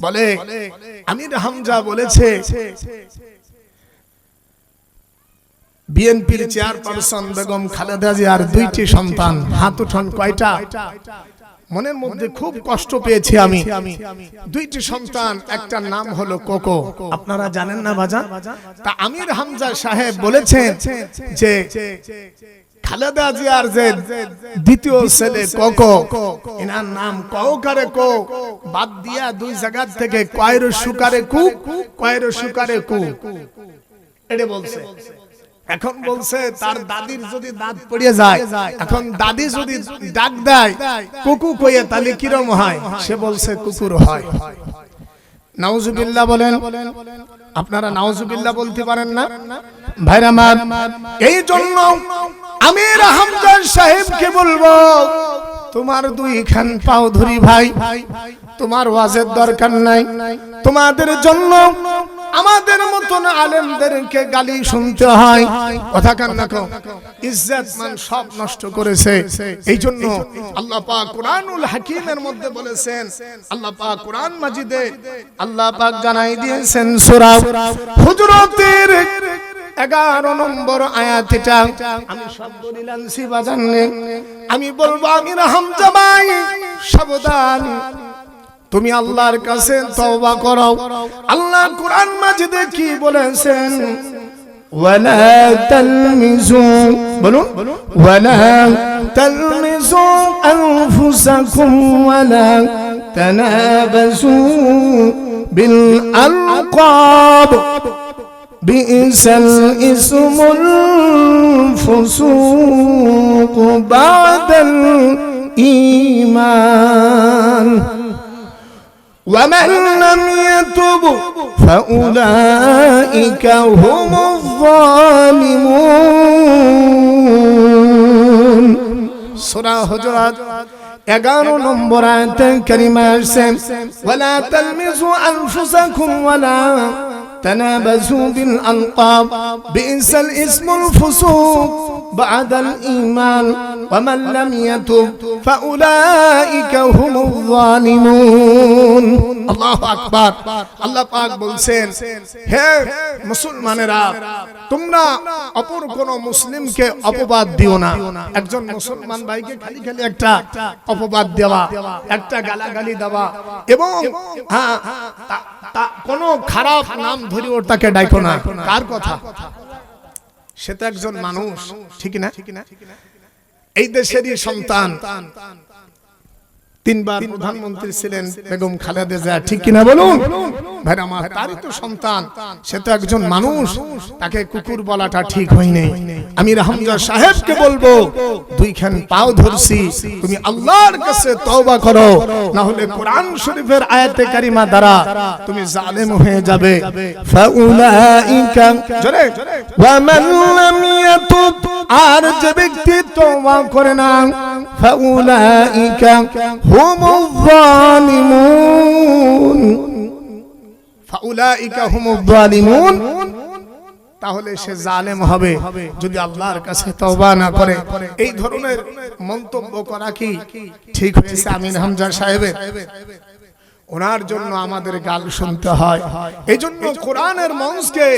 বলে আমির হামজা বলেছে বিএনপির চেয়ারপারসন বেগম খালেদা জিয়ার 2টি সন্তান। হাত উঠান, কয়টা? মনের মধ্যে খুব কষ্ট পেয়েছি আমি। 2টি সন্তান, একটা নাম হলো কোকো। আপনারা জানেন না বাজান? তা আমির হামজা সাহেব বলেছেন যে খালেদা জিয়ার যে দ্বিতীয় ছেলে কোকো, এনার নাম কওকারে কো বাদ দিয়া 2 জায়গা থেকে কয়রো সুকারে কু, কয়রো সুকারে কু এটা বলছে। এখন বলছে তার দাদির যদি দাঁত পড়ে যায়, এখন দাদি যদি ডাক দেয় কুকু কইয়ে তাহলে কিরম হয়? সে বলছে কুকুর হয়। নাউজুবিল্লাহ বলেন। আপনারা নাউজুবিল্লাহ বলতে পারেন না ভাইরা আমার? এই জন্য আমির হামজা সাহেবকে বলবো তোমার 2 খান পাও ধরি ভাই, তোমার ওয়াজের দরকার নাই। তোমাদের জন্য আমাদের মতন আলেমদেরকে গালি শুনতে হয়, কথা কান না কও, ইজ্জত মান সব নষ্ট করেছে। এই জন্য আল্লাহ পাক কুরআনুল হাকিমের মধ্যে বলেছেন, আল্লাহ পাক কুরআন মাজিদে আল্লাহ পাক জানাই দিয়েছেন সূরা হুজুরাতের 11 নম্বর আয়াতটা। আমি শব্দ নিলাম বাজানে, আমি বলবো আমির হামজা ভাই সাবধান, তুমি আল্লাহর কাছে তওবা করো। আল্লাহ কুরআন মাজিদে কি বলেছেন? ওয়ালা তালমিজু, বলুন, ওয়ালা তালমিজু আনফুসাকুম ওয়ালা তানাবাসু বিল আলকাব বিইসাল ইসমুল ফুসুক বাদাল ঈমান ومن لم يتب فأولئك هم الظالمون। সূরা হুজুরাত 11 নম্বর আয়াতে কারিমা আছে, ওয়ালা তালমিজু আনফুসাকুম ওয়ালা تنابزوا بالألقاب بئس الاسم الفسوق بعد الإيمان ومن لم يتب فأولئك هم الظالمون। الله أكبر। আল্লাহ পাক বলছেন, হে মুসলমানেরা, তোমরা অপর কোন মুসলিমকে অপবাদ দিও না। একজন মুসলমান ভাইকে খালি খালি একটা অপবাদ দেওয়া, একটা গালাগালি দেওয়া এবং কোন খারাপ নাম ধরে ওর তাকে ডাকো না। কার কথা? সে তো একজন মানুষ, ঠিক না? এই দেশেরই সন্তান। তিনবার প্রধানমন্ত্রী ছিলেন বেগম খালেদা জিয়া, ঠিক কিনা বলুন ভাই আমার? তারই তো সন্তান, সে তো একজন মানুষ, তাকে কুকুর বলাটা ঠিক হয়নি। আমির হামজা সাহেবকে বলবো, দুইখান পাও ধরছি, তুমি আল্লাহর কাছে তওবা করো, না হলে কোরআন শরীফের আয়াতে কারিমা দ্বারা তুমি জালেম হয়ে যাবে। ফাউলাইকা জোরে ওয়া মান লাম ইয়াতুব, আর যে ব্যক্তি তওবা করে না, ফাউলাইকা হুমুয যালিমুন, ফাউলাইকা হুমুয যালিমুন, তাহলে সে জালেম হবে যদি আল্লাহর কাছে তওবা না করে। এই ধরনের মন্তব্য করা কি ঠিক হয়েছে আমির হামজা সাহেবের? ওনার জন্য আমাদের গাল শুনতে হয়। এই জন্য কোরআনের মঞ্চকে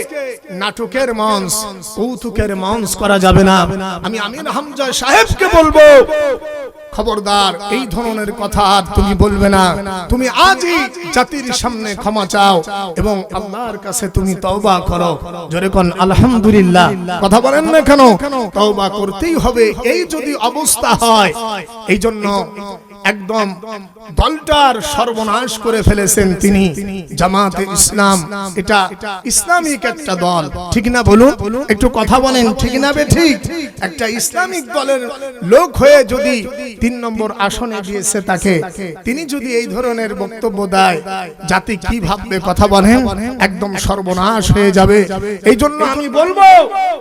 নাটকের মঞ্চ, কৌতুকের মঞ্চ করা যাবে না। আমি আমির হামজা সাহেবকে বলবো, খবরদার এই ধরনের কথা আর তুমি বলবে না। তুমি আজই জাতির সামনে ক্ষমা চাও এবং আল্লাহর কাছে তুমি তওবা করো। জোরে কোন আলহামদুলিল্লাহ। কথা বলেন না কেন? তওবা করতেই হবে। এই যদি অবস্থা হয়, এই জন্য একদম দলটার সর্বনাশ করে ফেলেছেন তিনি, জামাতে ইসলাম। এটা ইসলামিক একটা দল, ঠিক না বলুন? একটু কথা বলেন, ঠিক না বে ঠিক? একটা ইসলামিক দলের লোক হয়ে যদি 3 নম্বর আসনে দিয়েছে তাকে, তিনি যদি এই ধরনের বক্তব্য দেয়, জাতি কি ভাববে? কথা বলেন, একদম সর্বনাশ হয়ে যাবে। এই জন্য আমি বলবো,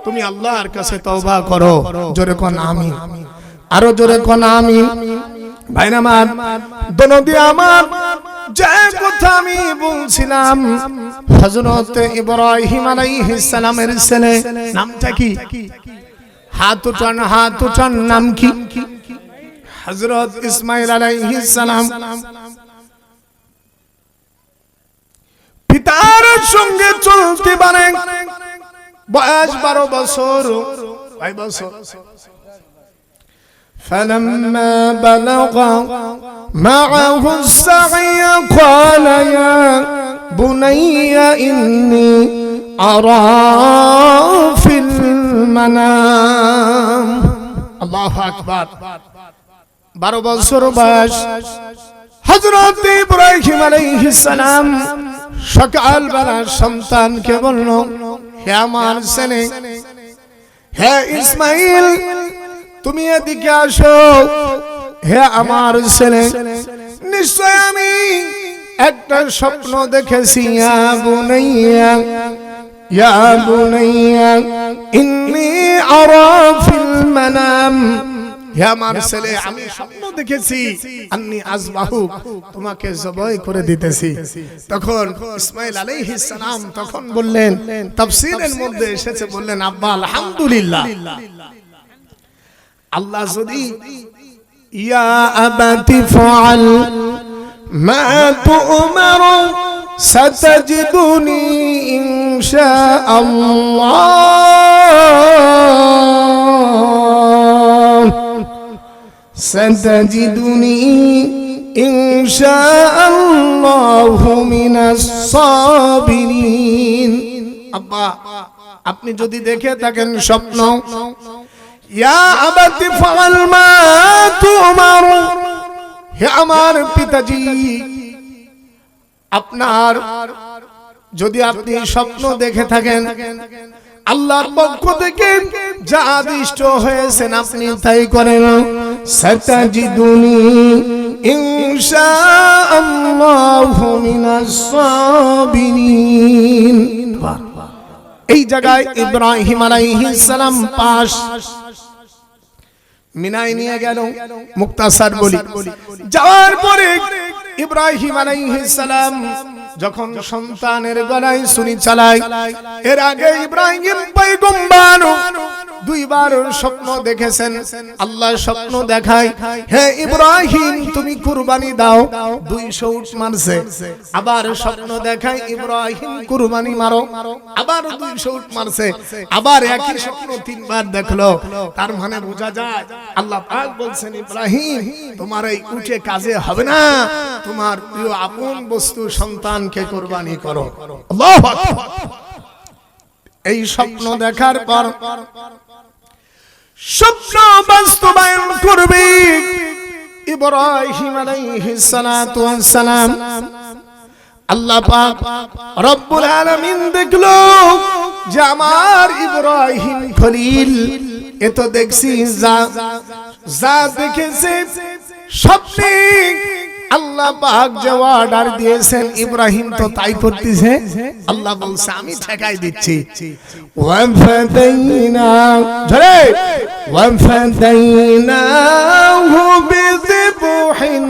তুমি আল্লাহর কাছে তওবা করো। জোরে কোন আমিন, আরো জোরে কোন আমিন। ভাইরা আমার, দনদি আমার, যে কথা আমি বলছিলাম, হযরত ইব্রাহিম আলাইহিস সালামের ছেলে, নামটা কি? হাত উঠান, নাম কি? হযরত ইসমাঈল আলাইহিস সালাম পিতার সঙ্গে চলতে পারে, বয়স 12 বছর। فلما بلغ معه السعي قال يا بني إني أرى في المنام। الله أكبر। 12 বছর বয়স হযরত ইব্রাহিম আলাইহিস সালাম সকালবেলা সন্তানকে বলল, হে আমার ছেলে, হে ইসমাঈল, তুমি এদিকে আসো। হে আমার ছেলে, নিশ্চয় আমি একটা স্বপ্ন দেখেছি। ইয়া বুনাইয়া ইন্নী আরা ফিল মানাম। হে আমার ছেলে, আমি স্বপ্ন দেখেছি, আন্নী আযবাহু, তোমাকে জবাই করে দিতেছি। তখন ইসমাঈল আলাইহিস সালাম তখন বললেন, তাফসীরের মধ্যে এসেছে, বললেন, আব্বা আলহামদুলিল্লাহ। আল্লাহ যদি ইয়া আবাতি ফাআল মা তু'মার সাতাজিদুনি ইনশাআল্লাহ, সাতাজিদুনি ইনশাআল্লাহু মিনাস সাবিরিন। আব্বা, আপনি যদি দেখে থাকেন স্বপ্ন, ইয়া আবাতি ফাআল মা তু'মার, হে আমার পিতাজি, আপনার যদি আপনি স্বপ্ন দেখে থাকেন, আল্লাহর পক্ষ থেকে যা আদিষ্ট হয়েছেন আপনি তাই করেন। সাতাজিদুনি ইনশাআল্লাহু মিনাস সাবিরিন। এই জায়গায় ইব্রাহিম আলাইহিস সালাম পাশ মিনায় নিয়ে গেল। মুক্তাসার বলি, যাওয়ার পরে ইব্রাহিম আলাইহিস সালাম যখন সন্তানের গলায় ছুরি চালায়, এর আগে ইব্রাহিম পয়গম্বর 2 বার স্বপ্ন দেখেছেন। আল্লাহ স্বপ্ন দেখায়, হে ইব্রাহিম তুমি কুরবানি দাও, 200 উট মারছে। আবার স্বপ্ন দেখায়, ইব্রাহিম কুরবানি মারো, আবার 200 উট মারছে। আবার একই স্বপ্ন 3 বার দেখলো। তার মানে বোঝা যায় আল্লাহ পাক বলছেন, ইব্রাহিম তোমার এই উটে কাজে হবে না, তোমার প্রিয় আপন বস্তু সন্তানকে কুরবানি করো। আল্লাহু আকবার। এই স্বপ্ন দেখার পর স্বপ্ন বাস্তবায়ন করবে ইব্রাহিম আলাইহিস সালাতু ওয়াস সালাম আল্লাহ পাক রব্বুল আলামিন দেখলো যে আমার ইব্রাহিম খলিল এ তো দেখছি যা দেখেছে স্বপ্নে আল্লাহ পাক যে অর্ডার দিয়েছেন ইব্রাহিম তো তাই করতেছে। আল্লাহ বলছে আমি ঠেকাই দিচ্ছি। ওয়াফাদাইনা ধরে ওয়াফাদাইনাহু বিযিবহিন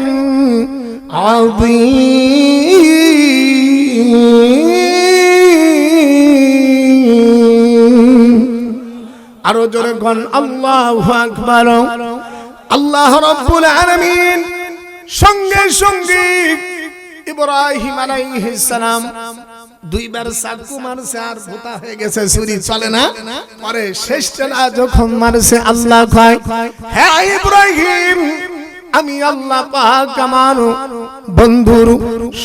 আযীম। আরো জোরে কোন আল্লাহু আকবার। আল্লাহ রাব্বুল আলামিন সঙ্গে সঙ্গে ইব্রাহিম আলাইহিস সালাম দুইবার চাকু মারছে আর ভোতা হয়ে গেছে, ছুরি চলে না। পরে শেষটা যখন মারছে আল্লাহ কয় হে ইব্রাহিম আমি আল্লাহ পাক আমার বন্ধুর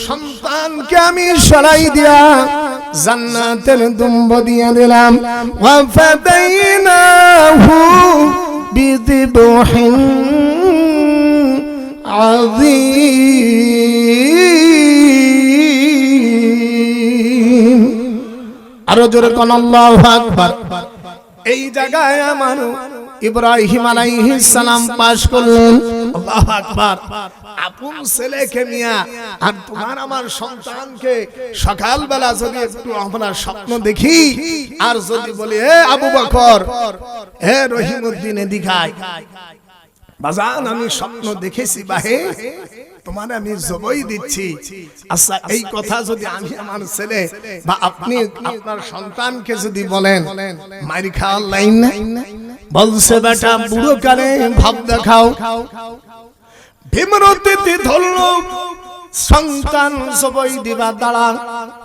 সন্তানকে আমি সরাই দিয়া জান্নাতের দুম্ব দিয়া দিলাম। ওয়া ফাদাইনাহু বিযিবহিন আযীম। আরো জোরে কোন আল্লাহু আকবার। এই জায়গায় আমার ইব্রাহিম আলাইহিস সালাম পাশ করলেন। আল্লাহু আকবার। আপন ছেলেকে নিয়া আর তোমার আমার সন্তানকে সকালবেলা যদি একটু আমরা স্বপ্ন দেখি আর যদি বলি হে আবু বকর হে রহিমউদ্দিন এদিকে আয় বাজান আমি স্বপ্ন দেখেছি বাহে তোমার আমি জবাই দিচ্ছি। আচ্ছা এই কথা যদি আমি আমার ছেলে বা আপনি আপনার সন্তানকে যদি বলেন মারি খাওয়ার লাইন না, বলছে বেটা বুড়ো কালে ভাব দেখাও। ভীমরতিতে ধরলো সন্তান জবাই দিবা দাঁড়া,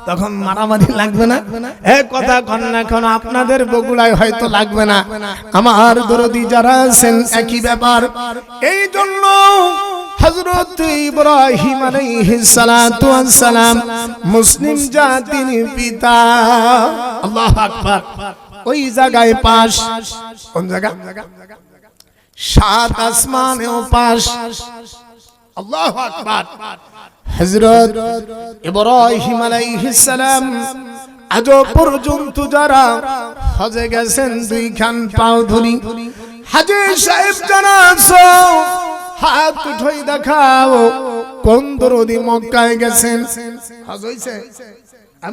তখন মারামারি লাগবে না? এক কথা কন না এখন আপনাদের বগুড়ায় হয়তো লাগবে না, আমার দরদি যারা আছেন একই ব্যাপার। এই জন্য হযরত ইব্রাহিম আলাইহিস সালাতু ওয়াস সালাম মুসলিম জাতির পিতা। আল্লাহু আকবার। ওই জায়গায় পাশ, কোন জায়গা? সাত আসমানেও পাশ। আল্লাহু আকবার। হযরত ইব্রাহিম আলাইহিস সালাম আজ পর্যন্ত যারা হজে গেছেন দুইখান পাও ধরি, হাজী সাহেব জানা আছো হাত উঠাই দেখাও কোন দরদি মক্কায় গেছেন? হজ হইছে?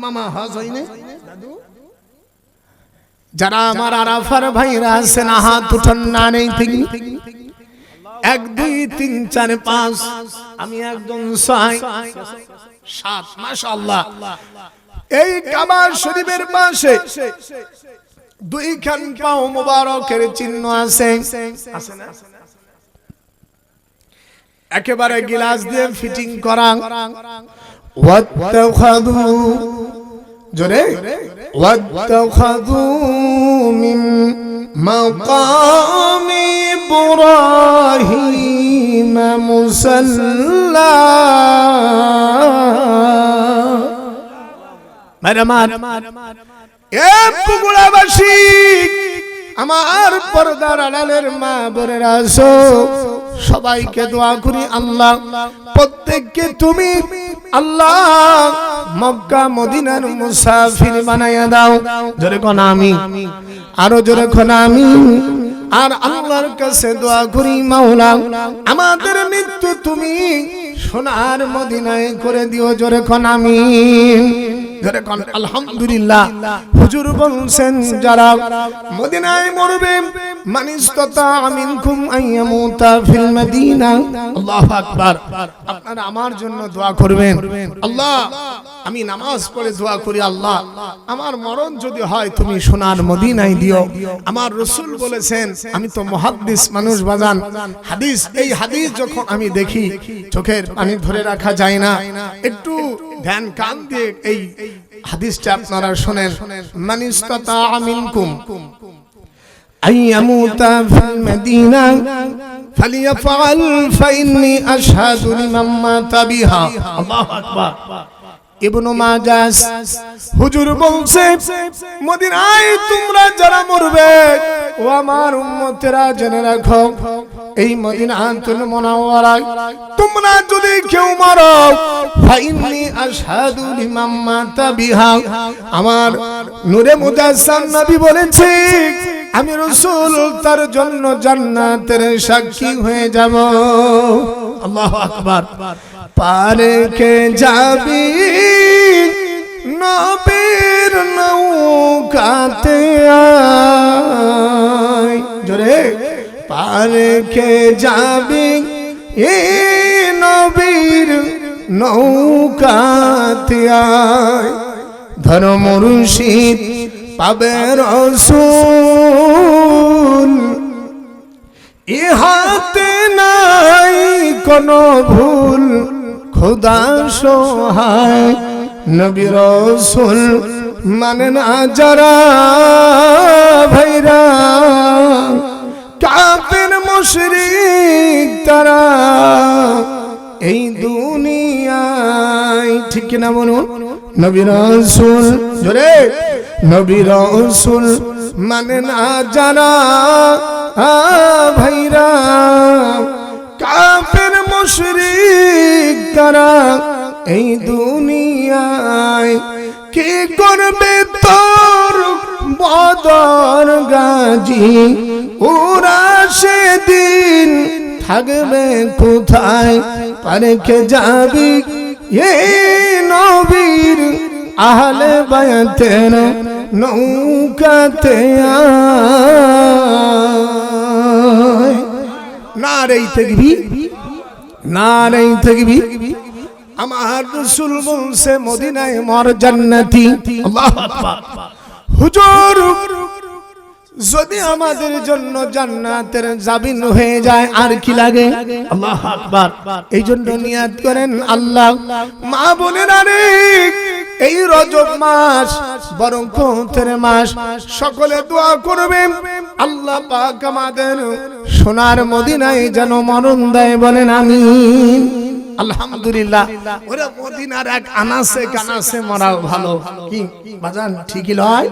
মামা হজ হয়নি? দাদু যারা আমার আরাফার ভাইরা আছেন হাত উঠান না নেই থেকে 1 2 3 4 5 আমি একজন 6 7 মাশাআল্লাহ। এই কাবা শরীফের পাশে দুইখান পাও মোবারকের চিহ্ন আছে, আছে না? একেবারে গ্লাস দিয়ে ফিটিং করা। ওয়াত্তাখাযু জোরে ওয়াত্তাখাযু মিন মাকামি ইব্রাহিম মুসাল্লা। মারমার এ বগুড়াবাসী আমার পর্দার আড়ালের মা বোনেরা আছো, সবাইকে দোয়া করি আল্লাহ প্রত্যেককে তুমি আল্লাহ মক্কা মদিনার মুসাফির বানায়া দাও। জোরে কোন আমিন, আরো জোরে কোন আমিন। আর আল্লাহর কাছে দোয়া করি মাওলা আমাদের মৃত্যু তুমি সোনার মদিনায় করে দিও। জোরে কোন আমিন, জোরে কোন আলহামদুলিল্লাহ। হুজুর বলছেন যারা মদিনায় মরবে মানিস্তাতা মিনকুম আইয়ামুতা ফিল মদিনা। আল্লাহু আকবার। আপনারা আমার জন্য দোয়া করবেন। আল্লাহ আমি নামাজ পড়ে দোয়া করি আল্লাহ আমার মরণ যদি হয় তুমি সোনার মদিনায় দিও। আমার রাসূল বলেছেন, আমি তো মুহাদ্দিস মানুষ বাজান, হাদিস এই হাদিস যখন আমি দেখি চোখের পানি ধরে রাখা যায় না। একটু ধ্যান কান দিয়ে এই হাদিসটা আপনারা শুনেন। মানিস্তাতা মিনকুম আইয়ামুতা ফিল মদিনা ফালিয়াফআল ফাইন্নী আশহাদু লিমান মাতা বিহা। আল্লাহু আকবার। ইবনে মাজাহ হুজুর বলছে মদিনায় তোমরা যারা মরবে ও আমার উম্মতেরা জেনে রাখো এই মদিনাতুল মুনাওয়ারায় তোমরা যদি কেউ মারো ফাইন্নি আশহাদু লিমান মাতা বিহা, আমার নূরে মুজাসসাম নবী বলেছে আমি রাসূল তার জন্য জান্নাতের সাক্ষী হয়ে যাব। আল্লাহু আকবার। পারে কে যাবি নবীর নৌকাতে আয়, জোরে পারে কে যাবি এই নবীর নৌকাতে আয়, ধর মুর্শিদ পাবে রাসূল, ইহাতে নাই কোনো ভুল, খোদা সহায় নবী রাসূল মানে না যারা ভাইরা, কাফির মুশরিক তারা এই দুনিয়ায়, ঠিক না বলুন? নবী রাসূল, জোরে নবী রাসূল মানে না যারা ভাইরা, কাফির মুশরিক তারা এই দুনিয়ায়, কি করবে তোর বদর গাজী, ওরা সেদিন থাকবে কোথায়, পারেকে যাবি এই নবীর আহলে বায়াতের নৌকাতে আয়। নারে তাকবীর, নারে তাকবীর। আমার রাসূল বলছে মদিনায় মর জান্নাতি। আল্লাহু আকবার। হুজুর যদি আমাদের জন্য জান্নাতের জামিন হয়ে যায় আর কি লাগে? আল্লাহু আকবার। এই জন্য নিয়াত করেন আল্লাহ, মা বোনেরা রে, এই রজব মাস বরকতের মাস, সকলে দোয়া করবেন আল্লাহ পাক আমাদের সোনার মদিনায় যেন মরণ দেয়, বলেন আমিন। আলহামদুলিল্লাহ। ওরে মদিনার এক আনাসে কানাসে মরাও ভালো, কি বাজান ঠিকই লয়?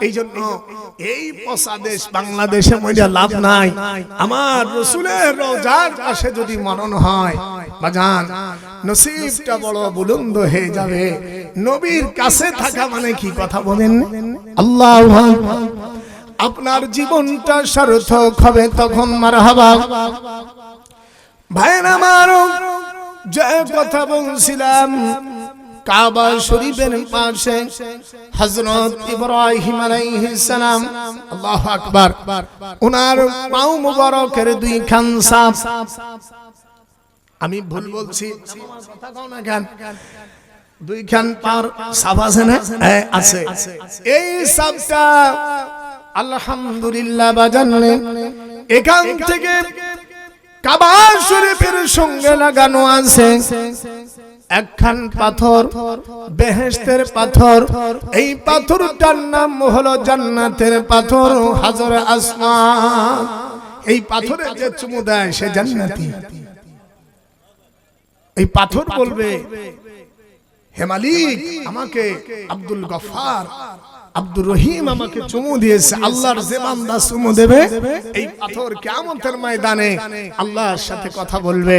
এই জন্য এই পচা দেশ বাংলাদেশে মরে লাভ নাই। আমার রাসূলের রওজার পাশে যদি মরণ হয় বাজান, নসিবটা বড় বুলন্দ হয়ে যাবে। নবীর কাছে থাকা মানে কি কথা বলেন? আল্লাহু আকবার। আপনার জীবনটা সার্থক হবে তখন, মারহাবা। ভাইরা আমার, যে কথা বলছিলাম, কাবা শরীফের পাশে হযরত ইব্রাহিম আলাইহিস সালাম, আল্লাহু আকবার, ওনার পাও মুবারকের দুই খান সাপ, আমি ভুল বলছি কথা কও না কেন, দুই খান পার সাপ আছে না? আছে। এই সাপটা আলহামদুলিল্লাহ বাজানে এখান থেকে কাবা শরীফের সঙ্গে লাগানো আছে একখান পাথর, বেহেশতের পাথর। এই পাথরটার নাম হলো জান্নাতের পাথর, হাজরে আসওয়াদ। এই পাথরে যে চুমু দেয় সে জান্নাতি। এই পাথর বলবে, হে মালিক, আমাকে আব্দুল গফফার, আব্দুর রহিম আমাকে চুমু দিয়েছে। আল্লাহর যে বান্দা চুমু দেবে, এই পাথর কিয়ামতের ময়দানে আল্লাহর সাথে কথা বলবে।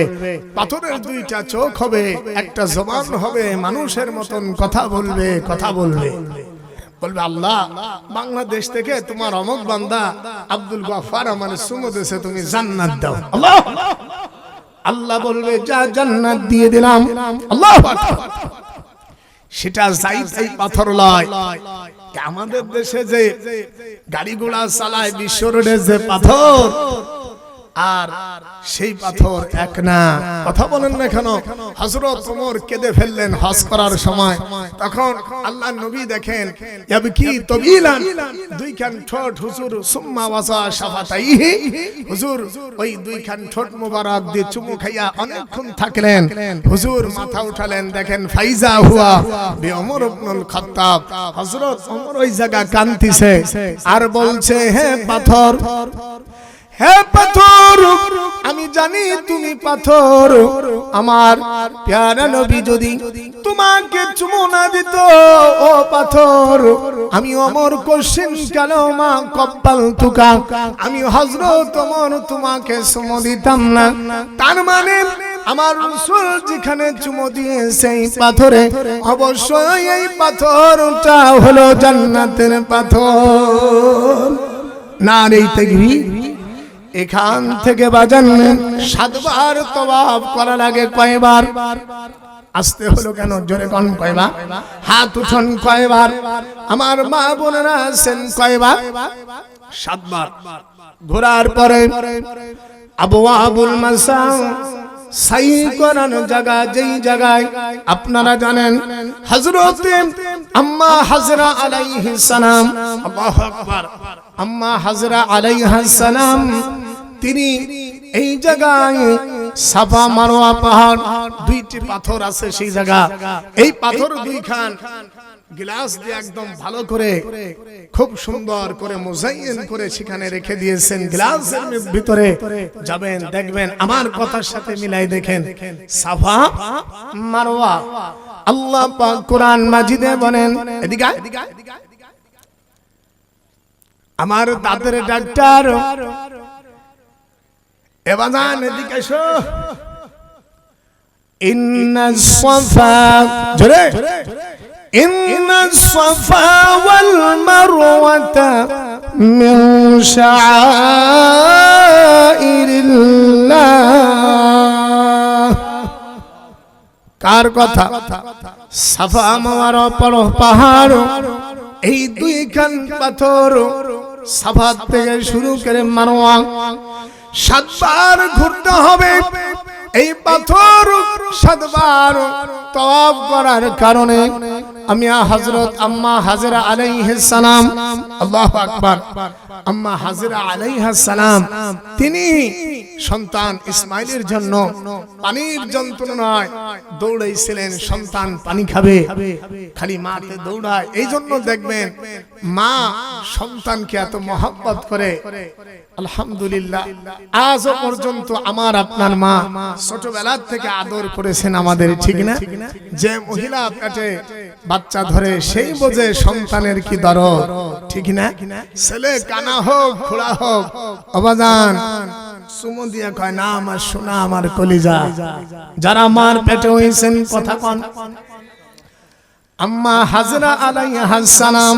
পাথরের দুইটা চোখ হবে, একটা জবান হবে, মানুষের মতন কথা বলবে, কথা বলবে। বলবে আল্লাহ, বাংলাদেশ থেকে তোমার অমুক বান্দা আব্দুল গফফার আমার চুমু দিয়েছে, তুমি জান্নাত দাও। আল্লাহ আল্লাহ বলবে, যা জান্নাত দিয়ে দিলাম। আল্লাহু আকবার। সেটা যাই পাথর লয়। আমাদের দেশে যে গাড়ি ঘোড়া চালায় বিশ্ব রোডে যে পাথর, আর সেই পাথর এক না। কথা বলেন না কেন? হযরত ওমর কেঁদে ফেললেন হজ করার সময়। তখন আল্লাহর নবী দেখেন ইয়াবকি তাবিলান, দুইখান ঠোঁট হুজুর, সুম্মা ওয়াসা শাফাতাইহি, হুজুর ওই দুইখান ঠোঁট মোবারক দিয়ে চুমু খাইয়া অনেকক্ষণ থাকলেন। হুজুর মাথা উঠালেন, দেখেন ফাইজা হুয়া বি ওমর ইবনুল খাত্তাব। হযরত ওমর ওই জায়গা কাঁদতেছে আর বলছে, হে পাথর, হে পাথর, আমি জানি তুমি পাথর। আমার প্যারা নবী যদি তোমাকে চুমু না দিত, ও পাথর, আমি ওমর কোশ্চেন কালমা কব্বাল তুকা, আমি হযরত ওমর তোমাকে চুমু দিতাম না। তার মানে আমার রাসূল যেখানে চুমু দিয়েছে এই পাথরে, অবশ্যই এই পাথরটা হলো জান্নাতের পাথর। নারে তাকবীর। এখান থেকে বাজান 7 বার তওয়াফ করা লাগে। কয়বার? আসতে হলো কেন? জোরে কোন কয়বার? হাত উঠান কয়বার? আমার মা বোনেরা আছেন কয়বার? 7 বার। ঘোরার পরে আবওয়াবুল মাসা সাই করার জায়গা, যেই জায়গায় আপনারা জানেন হযরত আম্মা হাজরা আলাইহিস সালাম, আল্লাহু আকবার, আম্মা হাজরা আলাইহিস সালাম তিনি এই জায়গায় সাফা মারওয়া পাহাড়, দুইটি পাথর আছে সেই জায়গা। এই পাথর দুইখান গ্লাস দিয়ে একদম ভালো করে খুব সুন্দর করে মোজাইন করে সেখানে রেখে দিয়েছেন। গ্লাসের ভিতরে যাবেন, দেখবেন আমার কথার সাথে মিলাই দেখেন, সাফা মারওয়া। আল্লাহ পাক কোরআন মাজিদে বলেন, এদিকে আমার দাঁতের ডাক্তার এবাজান, এদিকে এসো। ইন্নাস সাফা, জোরে, ইন্নাস সাফা ওয়াল মারওয়াতা মিন শাআইরিল্লাহ। কার কথা? সাফা মারওয়া পাহাড়, এই দুইখান পাথর, সাফা থেকে শুরু করে মারওয়া 7 বার ঘুরতে হবে। এই পাথর 7 বার তওয়াফ করার কারণে আমি হযরত আম্মা হাজরা আলাইহিস সালাম, আল্লাহু আকবার, আম্মা হাজরা আলাইহিস সালাম তিনি সন্তান ইসমাইলের জন্য পানির যন্ত্রণায় দৌড়াইছিলেন। সন্তান পানি খাবে, খালি মাতে দৌড়ায়। এই জন্য দেখবেন মা সন্তানকে এত মহব্বত করে। আলহামদুলিল্লাহ, আজও পর্যন্ত আমার আপনার মা ছোটবেলা থেকে আদর করেছেন আমাদের, ঠিক না? যে মহিলা পেটে বাচ্চা ধরে সেই বোঝে সন্তানের কি দরদ, ঠিক না? ছেলে কানা হোক খোড়া হোক, অবাজান চুমু দিয়ে কয়, না আমার সোনা, আমার কলিজা। যারা মার পেটে হয়েছেন কথা কন। আম্মা হাজরা আলাইহাস সালাম,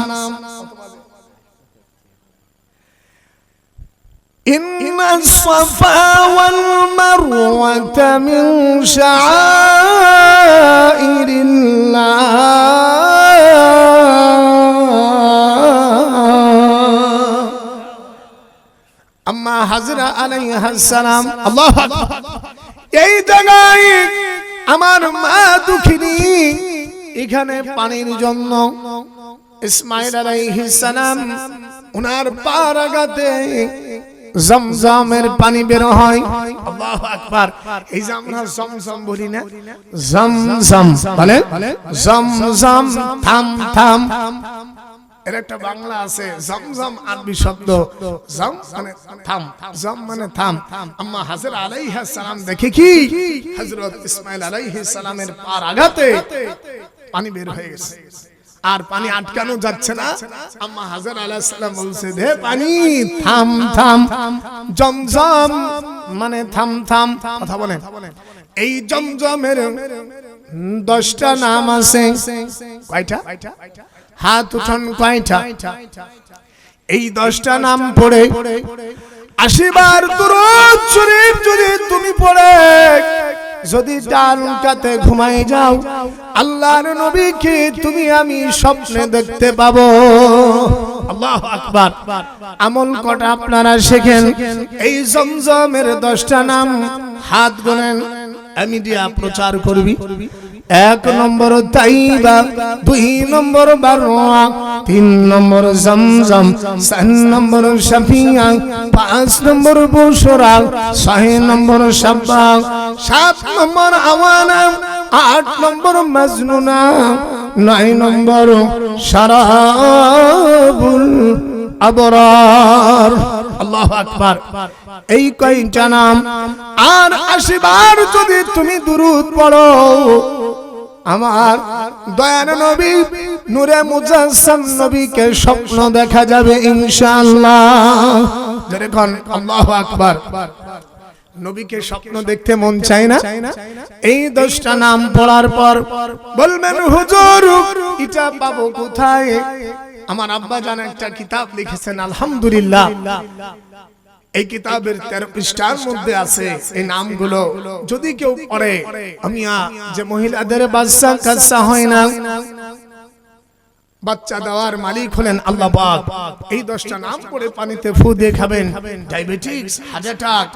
ইন্নাস সাফা ওয়াল মারওয়াতা মিন শাআইরিল্লাহ। আম্মা হাজরা আলাইহাস সালাম, আল্লাহু আকবার, এই জায়গায় আমার মা দুঃখিনী, এখানে পানির জন্য ইসমাইল আলাইহিস সালাম উনার পার আগাতে জমজমের পানি বের হয়। আল্লাহু আকবার। এই যে আমরা জমজম বলি না, জমজম বলে, জমজম থাম থাম, এর একটা বাংলা আছে, জমজম আরবি শব্দ, জম মানে থাম, জম মানে থাম। আম্মা হাজরা আলাইহিস সালাম দেখে কি হযরত ইসমাইল আলাইহিস সালামের পার আগাতে পানি বের হয়ে গেছে, আর পানি আটকানো যাচ্ছে না। আম্মা হাজরা আলাইহিস সালাম বলছে, দে পানি, থাম থাম। জমজম মানে থাম থাম, কথা বলেন। এই জমজমের 10টা নাম আছে। কয়টা? হাত উঠান, কয়টা? এই 10টা নাম পড়ে 80 বার দুরূদ শরীফ যদি তুমি পড়ে যদি ডালটাতে ঘুমাই যাও, আল্লাহর নবীকে তুমি আমি স্বপ্নে দেখতে পাবো। আল্লাহু আকবার। আমল কটা আপনারা শেখেন। এই জমজমের 10টা নাম হাত গোনেন, আমি দিয়া প্রচার করবি। 1 নম্বর তাইবা, 2 নম্বর বারওয়া, 3 নম্বর জমজম, 4 নম্বর শাফিয়া, 5 নম্বর বুশরা, 6 নম্বর শাব্বা, 7 নম্বর আওয়ানা, 8 নম্বর মাজনুনা, 9 নম্বর শারাবুল আবরার। আল্লাহু আকবার। এই কয়টা নাম আর 80 বার যদি তুমি দুরূদ পড়ো, আমার দয়ার নবী নূরে মুজাসসাম নবীকে স্বপ্ন দেখা যাবে ইনশাআল্লাহ। যখন আল্লাহু আকবার। নবীকে স্বপ্ন দেখতে মন চায় না? এই 10টা নাম পড়ার পর বলবেন হুজুর এটা পাবো কোথায়? আমার আব্বা জান একটা কিতাব লিখেছেন আলহামদুলিল্লাহ। এই কিতাবের 13 পৃষ্ঠার মধ্যে আছে এই নামগুলো। যদি কেউ পড়ে, আমিয়া যে মহিলাদের বাচ্চা কাচ্চা হয় না, বাচ্চা দেওয়ার মালিক হলেন আল্লাহ পাক। এই 10টা নাম পড়ে পানিতে ফু দিয়ে খাবেন। ডায়াবেটিস, হার্ট অ্যাটাক,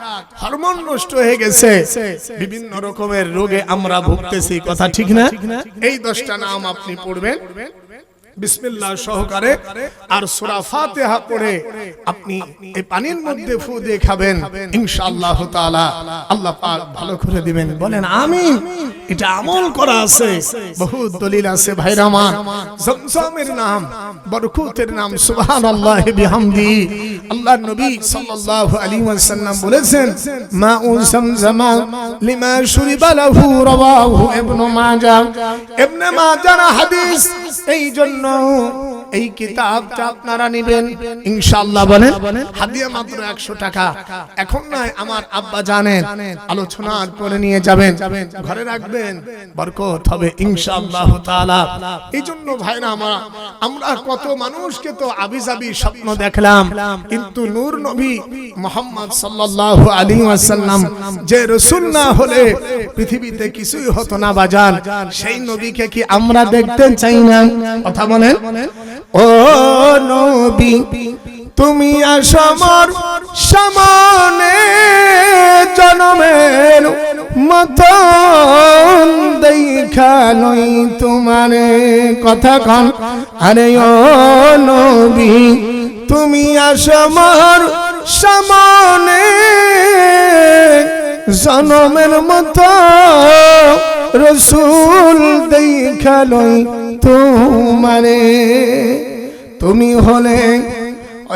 হরমোন নষ্ট হয়ে গেছে, বিভিন্ন রকমের রোগে আমরা ভুগতেছি, কথা ঠিক না? এই 10টা নাম আপনি পড়বেন বিসমিল্লাহ সহকারে, আর সূরা ফাতিহা পড়ে আপনি এই পানির মধ্যে ফু দিয়ে খাবেন ইনশাআল্লাহ তাআলা আল্লাহ পাক ভালো করে দিবেন। বলেন আমিন। এটা আমল করা আছে, বহুত দলিল আছে ভাইরা আমার। জমজমের নাম, বরকতের নাম সুবহানাল্লাহি বিহামদি। আল্লাহর নবী সাল্লাল্লাহু আলাইহি ওয়াসাল্লাম বলেছেন মাউ zamzam লিমা শুরিবা লাহু, রাওয়াহু ইবনে মাজাহ। ইবনে মাজাহ হাদিস। এই জন্য এই কিতাবটা আপনারা নেবেন ইনশাআল্লাহ। বলেন হাদিয়া মাত্র 100 টাকা। এখন নয়, আমার আব্বা জানেন, আলোচনার পরে নিয়ে যাবেন, ঘরে রাখবেন, বরকত হবে ইনশাআল্লাহ তাআলা। এইজন্য ভাইরা আমরা কত মানুষকে তো আবিজাবি স্বপ্ন দেখলাম, কিন্তু নূর নবী মুহাম্মদ সাল্লাল্লাহু আলাইহি ওয়াসাল্লাম যে রাসূল না হলে পৃথিবীতে কিছুই হতো না বাজান। সেই নবীকে কি আমরা দেখতে চাই না? কথা বলেন। ও নবী তুমি আসো মোর সামনে, জনমের মতন দেখা লই তোমারে। কথা কন। আরে ও নবী তুমি আসো মোর সামনে, জনমের মতো রাসূল দেখা লই তোমারে। তুমি হলে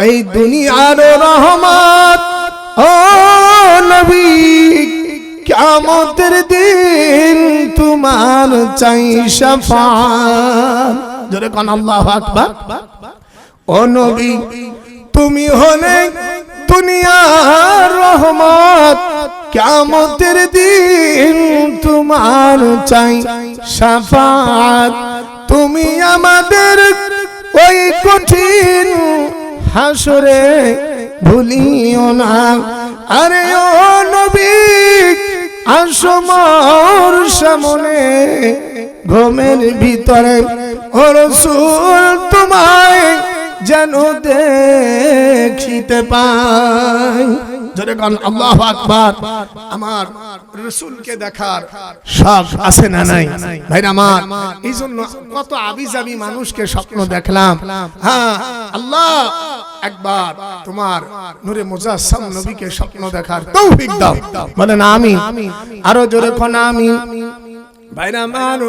এই দুনিয়ার রহমত, ও নবী কিয়ামতের দিন তোমার চাই শাফাত। জোরে কোন আল্লাহু আকবার। ও নবী তুমি হলে দুনিয়ার রহমত, কিয়ামতের দিন তোমার চাই শাফাত। তুমি আমাদের ওই কঠিন হাসরে ভুলিও না। আরে ও নবী আসো মোর সামনে, ঘুমের ভিতরে ও রাসূল তোমায় যেন দেখিতে পাই। জোরে গান আল্লাহু আকবার। আমার রাসূলকে দেখার শখ আছে না নাই ভাইরা আমার? এইজন্য কত আবিজাবি মানুষকে স্বপ্ন দেখলাম। হ্যাঁ আল্লাহ একবার তোমার নূরে মুজাসসাম নবীকে স্বপ্ন দেখার তৌফিক দাও। বলেন আমিন। আরো জোরে কোন আমিন। ভাইরা আমার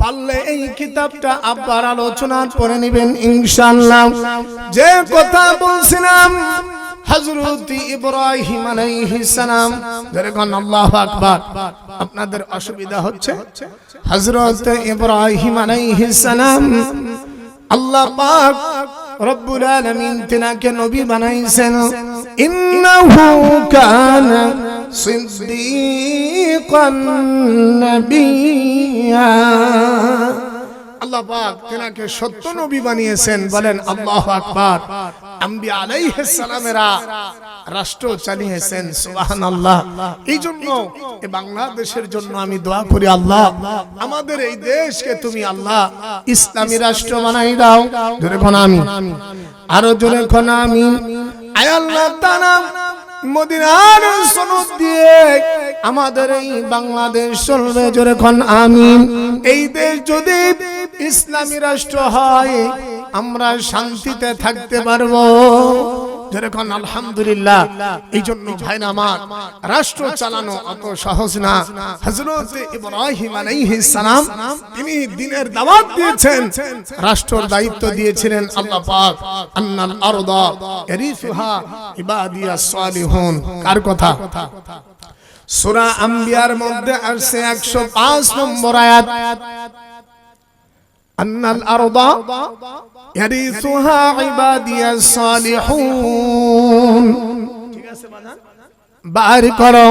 পারলে এই কিতাবটা আবার আলোচনার পরে নেবেন ইনশাআল্লাহ। যে কথা বলছিলাম হযরত ইব্রাহিম আলাইহিস সালাম, যেরকম আল্লাহু আকবার। আপনাদের অসুবিধা হচ্ছে? হযরত ইব্রাহিম আলাইহিস সালাম আল্লাহ পাক রব্বুল আলামিন তিনাকে নবী বানাইছেন। ইন্নাহু কানা সিদ্দীকান নাবিয়্যা। আল্লাহ পাক তিনাকে সত্য নবী বানিয়েছেন। বলেন আল্লাহু আকবার। আম্বিয়া আলাইহিস সালামেরা রাষ্ট্র চালিয়েছেন, সুবহানাল্লাহ। এইজন্য এই বাংলাদেশের জন্য আমি দোয়া করি, আল্লাহ আমাদের এই দেশকে তুমি আল্লাহ ইসলামী রাষ্ট্র বানাই দাও। জোরে কোন আমিন। আরো জোরে কোন আমিন। আয় আল্লাহ তাআলা মদিনার সনদ দিয়ে আমাদের এই বাংলাদেশ চলবে। জোরে কোন আমিন। এই দেশ যদি ইসলামী রাষ্ট্র হয় আমরা শান্তিতে থাকতে পারবো। যেরকম আলহামদুলিল্লাহ। এই জন্য ভাইরা আমার, রাষ্ট্র চালানো অত সহজ না। হযরত ইব্রাহিম আলাইহিস সালাম তিনি দ্বীনের দাওয়াত দিয়েছেন, রাষ্ট্রের দায়িত্ব দিয়েছিলেন আল্লাহ পাক। আন্নাল আরদা ইয়ারিসুহা ইবাদিয়াস সালিহুন। কার কথা? সূরা আম্বিয়ার মধ্যে আসছে 105 নম্বর আয়াত। আন্নাল আরদা ইয়ারিসুহা ইবাদিয়াস সালিহুন। ঠিক আছে বাজান, বার করো।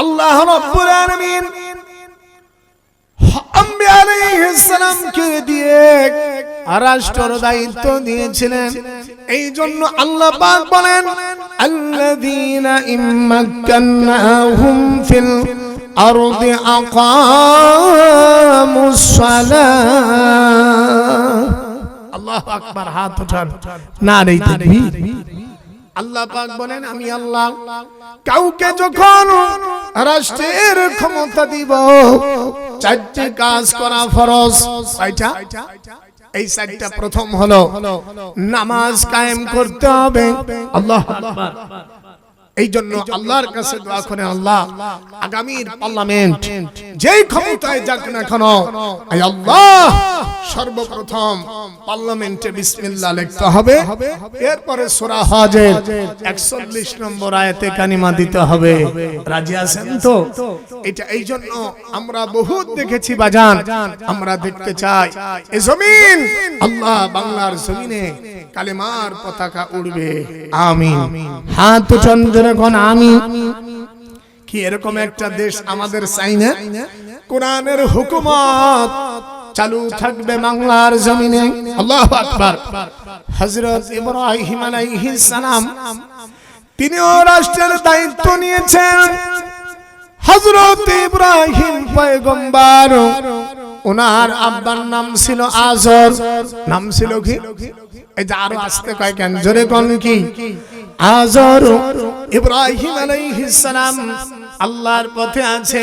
আল্লাহ রাব্বুল আলামিন আম্বিয়া আলাইহিস সালামকে দিয়ে রাষ্ট্রের দায়িত্ব দিয়েছিলেন। এই জন্য আল্লাহ পাক বলেন, আল্লাযীনা ইম্মাক্কান্নাহুম ফিল আরদি আকামুস সালাহ। আল্লাহু আকবার, হাত উঠান, নারে তাকবীর। আল্লাহ পাক বলেন, আমি আল্লাহ কাউকে যখন রাষ্ট্রের ক্ষমতা দিব, চারটি কাজ করা ফরজ। কয়টা? এই চারটা। প্রথম হলো নামাজ কায়েম করতে হবে। আল্লাহু আকবার। এই জন্য আল্লাহর কাছে দোয়া করে, আল্লাহ আগামীর পার্লামেন্ট যেই ক্ষমতায় যাক না কেন, আয় আল্লাহ সর্বপ্রথম পার্লামেন্টে বিসমিল্লাহ লিখতে হবে, এরপরে সূরা হজের 41 নম্বর আয়াতে কালিমা দিতে হবে। রাজি আছেন তো? এটা এই জন্য আমরা বহুত দেখেছি বাজান, আমরা দেখতে চাই এই জমিন, আল্লাহ বাংলার জমিনে কালেমার পতাকা উড়বে। আমিন। হাত চন্দ্র কোন আমিন। কি এরকম একটা দেশ আমাদের চাই না? কোরআনের হুকুমত চালু থাকবে বাংলার জমিনে। আল্লাহু আকবার। হযরত ইব্রাহিম আলাইহিস সালাম তিনিও রাষ্ট্রের দায়িত্ব নিয়েছেন। হযরত ইব্রাহিম পয়গম্বর, ওনার আব্বার নাম ছিল আজর। নাম ছিল কি? এই যে আরো আসতে কয় কেন, জোরে কোন কি? আজর। ইব্রাহিম আলাইহিস সালাম আল্লাহর পথে আছে,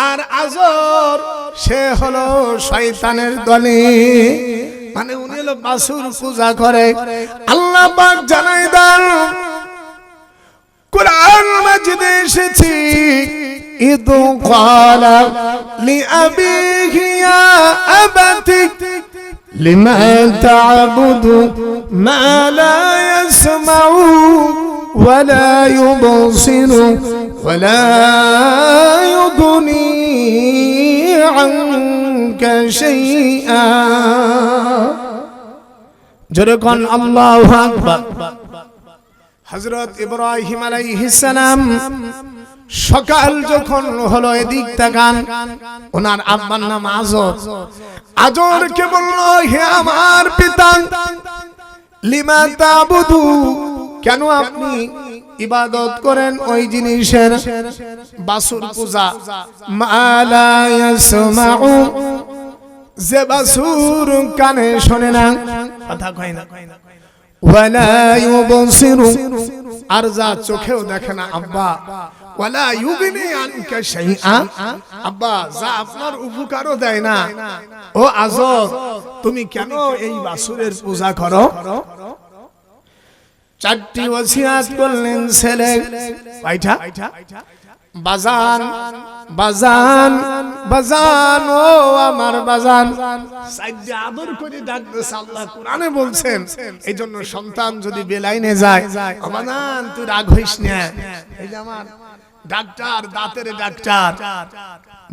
আর আজর সে হলো শয়তানের দলে, মানে উনি হলো বাছুর পূজা করে। আল্লাহ পাক জানাই দেন কুরআন মাজিদে এসেছে, إذ قال لأبيه يا أبت لما تعبد ما لا يسمع ولا يبصر ولا يغني عنك شيئا। جركن الله أكبر। হযরত ইব্রাহিম আলাইহিস সালাম সকাল যখন হলো, এদিক তাকান, ওনার আব্বার নাম আজর। আজরকে বলল, হে আমার পিতা, লিমা তাবুদু, কেন আপনি ইবাদত করেন ওই জিনিসের? বাছুর পূজা। মা লা ইয়াসমাউ, যে বাছুর কানে শোনে না, কথা কয় না। ওয়ালা ইউবসিরু, আর যা চোখেও দেখে না আব্বা। ওয়ালা ইউগনি আনকা শাইআ, আব্বা যা আপনার উপকারও দেয় না। ও আজর, তুমি কেন এই বাছুরের পূজা করো? চারটি ওসিয়াত করলেন ছেলে। কয়টা? বাজান, বাজান, বাজান, ও আমার বাজান। সাইদে আদর করে ডাকতেছে আল্লাহ কোরআনে বলছেন। এই জন্য সন্তান যদি বেলাইনে যায়, বাজান তুই রাগ হইস না। এই যে আমার ডাক্তার, দাঁতের ডাক্তার,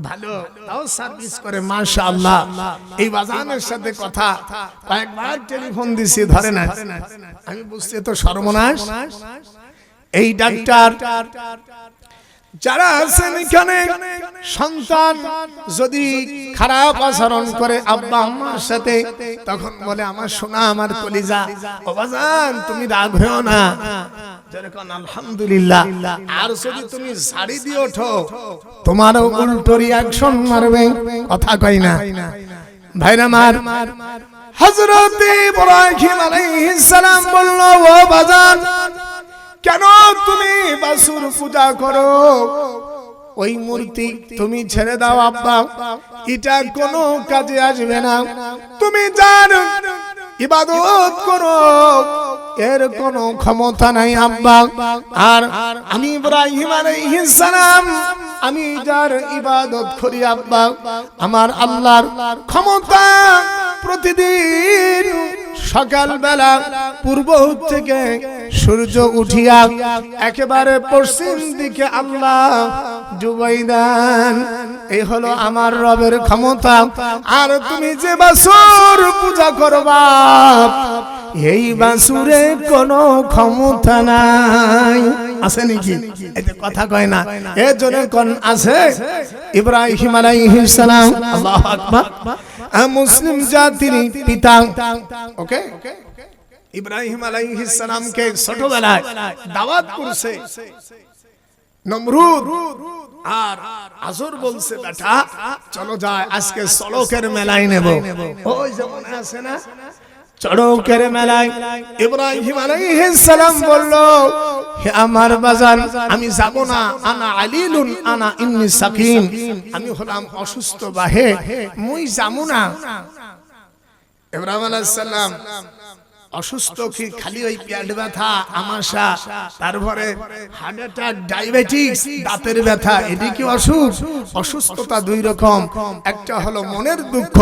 ভালো তাও সার্ভিস করে, মাশাআল্লাহ। এই বাজানের সাথে কথা কয়েকবার টেলিফোন দিছি, ধরে না। আমি বুঝছি তো সর্বনাশ। এই ডাক্তার যারা আছেন এখানে, সন্তান যদি খারাপ আচরণ করে আব্বা আম্মার সাথে, তখন বলে, আমার সোনা, আমার কলিজা, ও বাজান তুমি রাগ হও না, যেরকম আলহামদুলিল্লাহ। আর যদি তুমি শাড়ি দিয়ে ওঠো, তোমারও উল্টো রিঅ্যাকশন মারবে, কথা কই না ভাইরা আমার। হযরত ইব্রাহিম আলাইহিস সালাম বলল, ও বাজান, কেন তুমি বাছুর পূজা করো? ওই মূর্তি তুমি ছেড়ে দাও আব্বা, এটা কোনো কাজে আসবে না। তুমি যার ইবাদত করো, এর কোনো ক্ষমতা নাই আব্বা। আর আমি ইব্রাহিম আলাইহিস সালাম আমি যার ইবাদত করি আব্বা, আমার আল্লাহর ক্ষমতা প্রতিদিন সকালবেলা পূর্ব থেকে সূর্য উঠিয়া একেবারে পশ্চিম দিকে আল্লাহ ডুবাই দেন। এই হলো আমার রবের ক্ষমতা। আর তুমি যে বাছুর পূজা করবা, এই বাছুরে কোনো ক্ষমতা নাই। আছে নাকি? এটা কথা কয় না, এর জন্য কোন আছে? ইব্রাহিম আলাইহিস সালাম, আল্লাহু আকবার, মুসলিম জাতির পিতা। ওকে, ইব্রাহিম আলাইহিস সালামকে ছোটবেলায় দাওয়াত করছে নমরুদ, আর আজর বলছে বেটা চলো যাই আজকে চড়কের মেলায় নেব। ওই যেমন আছে না চড়কের মেলায়, ইব্রাহিম আলাইহিস সালাম বলল হে আমার বাজান আমি যাব না, আনা আলিলুন আনা ইন্নী সাকিম, আমি হলাম অসুস্থ বাহে, মুই যামু না। ইব্রাহিম আলাইহিস সালাম অসুস্থ কি খালি ওই পেট ব্যথা, আমাশা, তারপরে হার্ট অ্যাটাক, ডায়াবেটিস, দাঁতের ব্যথা, এটি কি অসুখ? অসুস্থতা দুই রকম, একটা হলো মনের দুঃখ,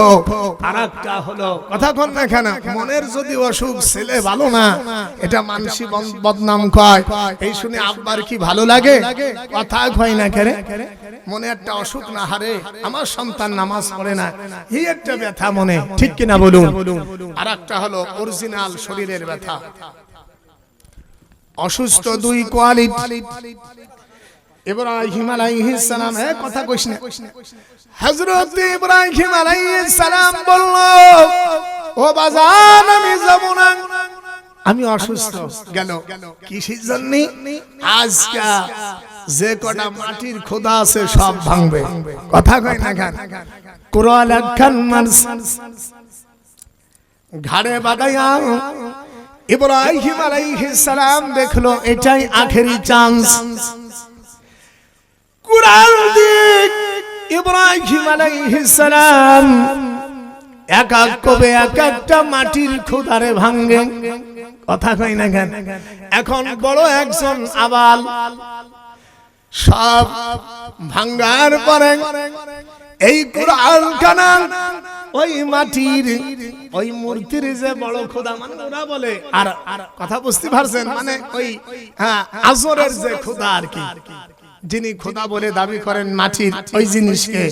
আর একটা হলো কথা কন না কেন মনের যদি অসুখ ছেলে ভালো না, এটা মানসি বদনাম কয়। এই শুনে আব্বার কি ভালো লাগে? কথা কয় না কেন? মনে একটা অসুখ না, হারে আমার সন্তান নামাজ পড়ে না, এই একটা ব্যথা মনে, ঠিক কিনা বলুন? আর একটা হলো অরিজিনাল শরীরের ব্যথা। অসুস্থ দুই কোয়ালিটি। ইব্রাহিম আলাইহিস সালাম কথা কইস না, হযরত ইব্রাহিম আলাইহিস সালাম বলল ও বাজান আমি যাব না, আমি অসুস্থ। গেল কিসের জন্য? আজকে যে কটা মাটির খোদা আছে সব ভাঙবে। কথা কয় না কেন? কুরআন একখান মারস ঘাড়ে বাঁধাইয়া ইব্রাহিম আলাইহিস সালাম দেখলো এটাই আখেরি চান্স। কুরআন দিক ইব্রাহিম আলাইহিস সালাম এক এক কবে এক একটা মাটির খোদারে ভাঙে। কথা কই না কেন? এখন বড় একজন আবাল, সব ভাঙ্গার পরে এই কুরআন কানান ওই মাটির ওই মূর্তির যে বড় খোদা মানে ওরা বলে, আর কথা বুঝতে পারছেন, মানে ওই আজরের যে খোদা আর কি, যিনি খোদা বলে দাবি করেন মাটির ওই জিনিসকে,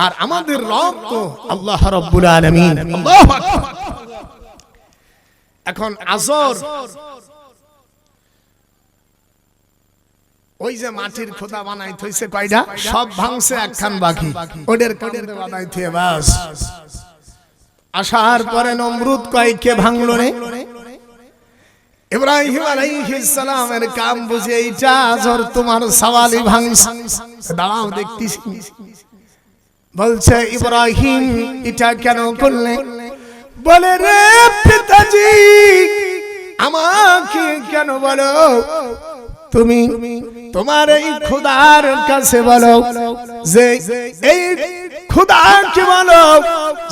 আর আমাদের রব তো আল্লাহ রাব্বুল আলামিন। আল্লাহু আকবার। এখন আজর ওই যে মাটির খোদা বানাই থইছে কয়টা, সব ভাঙছে, একখান বাকি, ওদের কাঁধে বানাই থিয়ে বাস। আসার পরে নমরুদ কয় কে ভাঙলো রে? ইব্রাহিম আলাইহিস সালামের কাম বুঝে এইটা, আজর তোমার সওয়ালি ভাঙছে, দাঁড়াও দেখতেছি। বলছে ইব্রাহিম এটা কেন করলে? বলে রে পিতাজি আমাকে কেন বলো, তুমি তোমার এই খোদার কাছে বলো যে এই খোদাকে বলো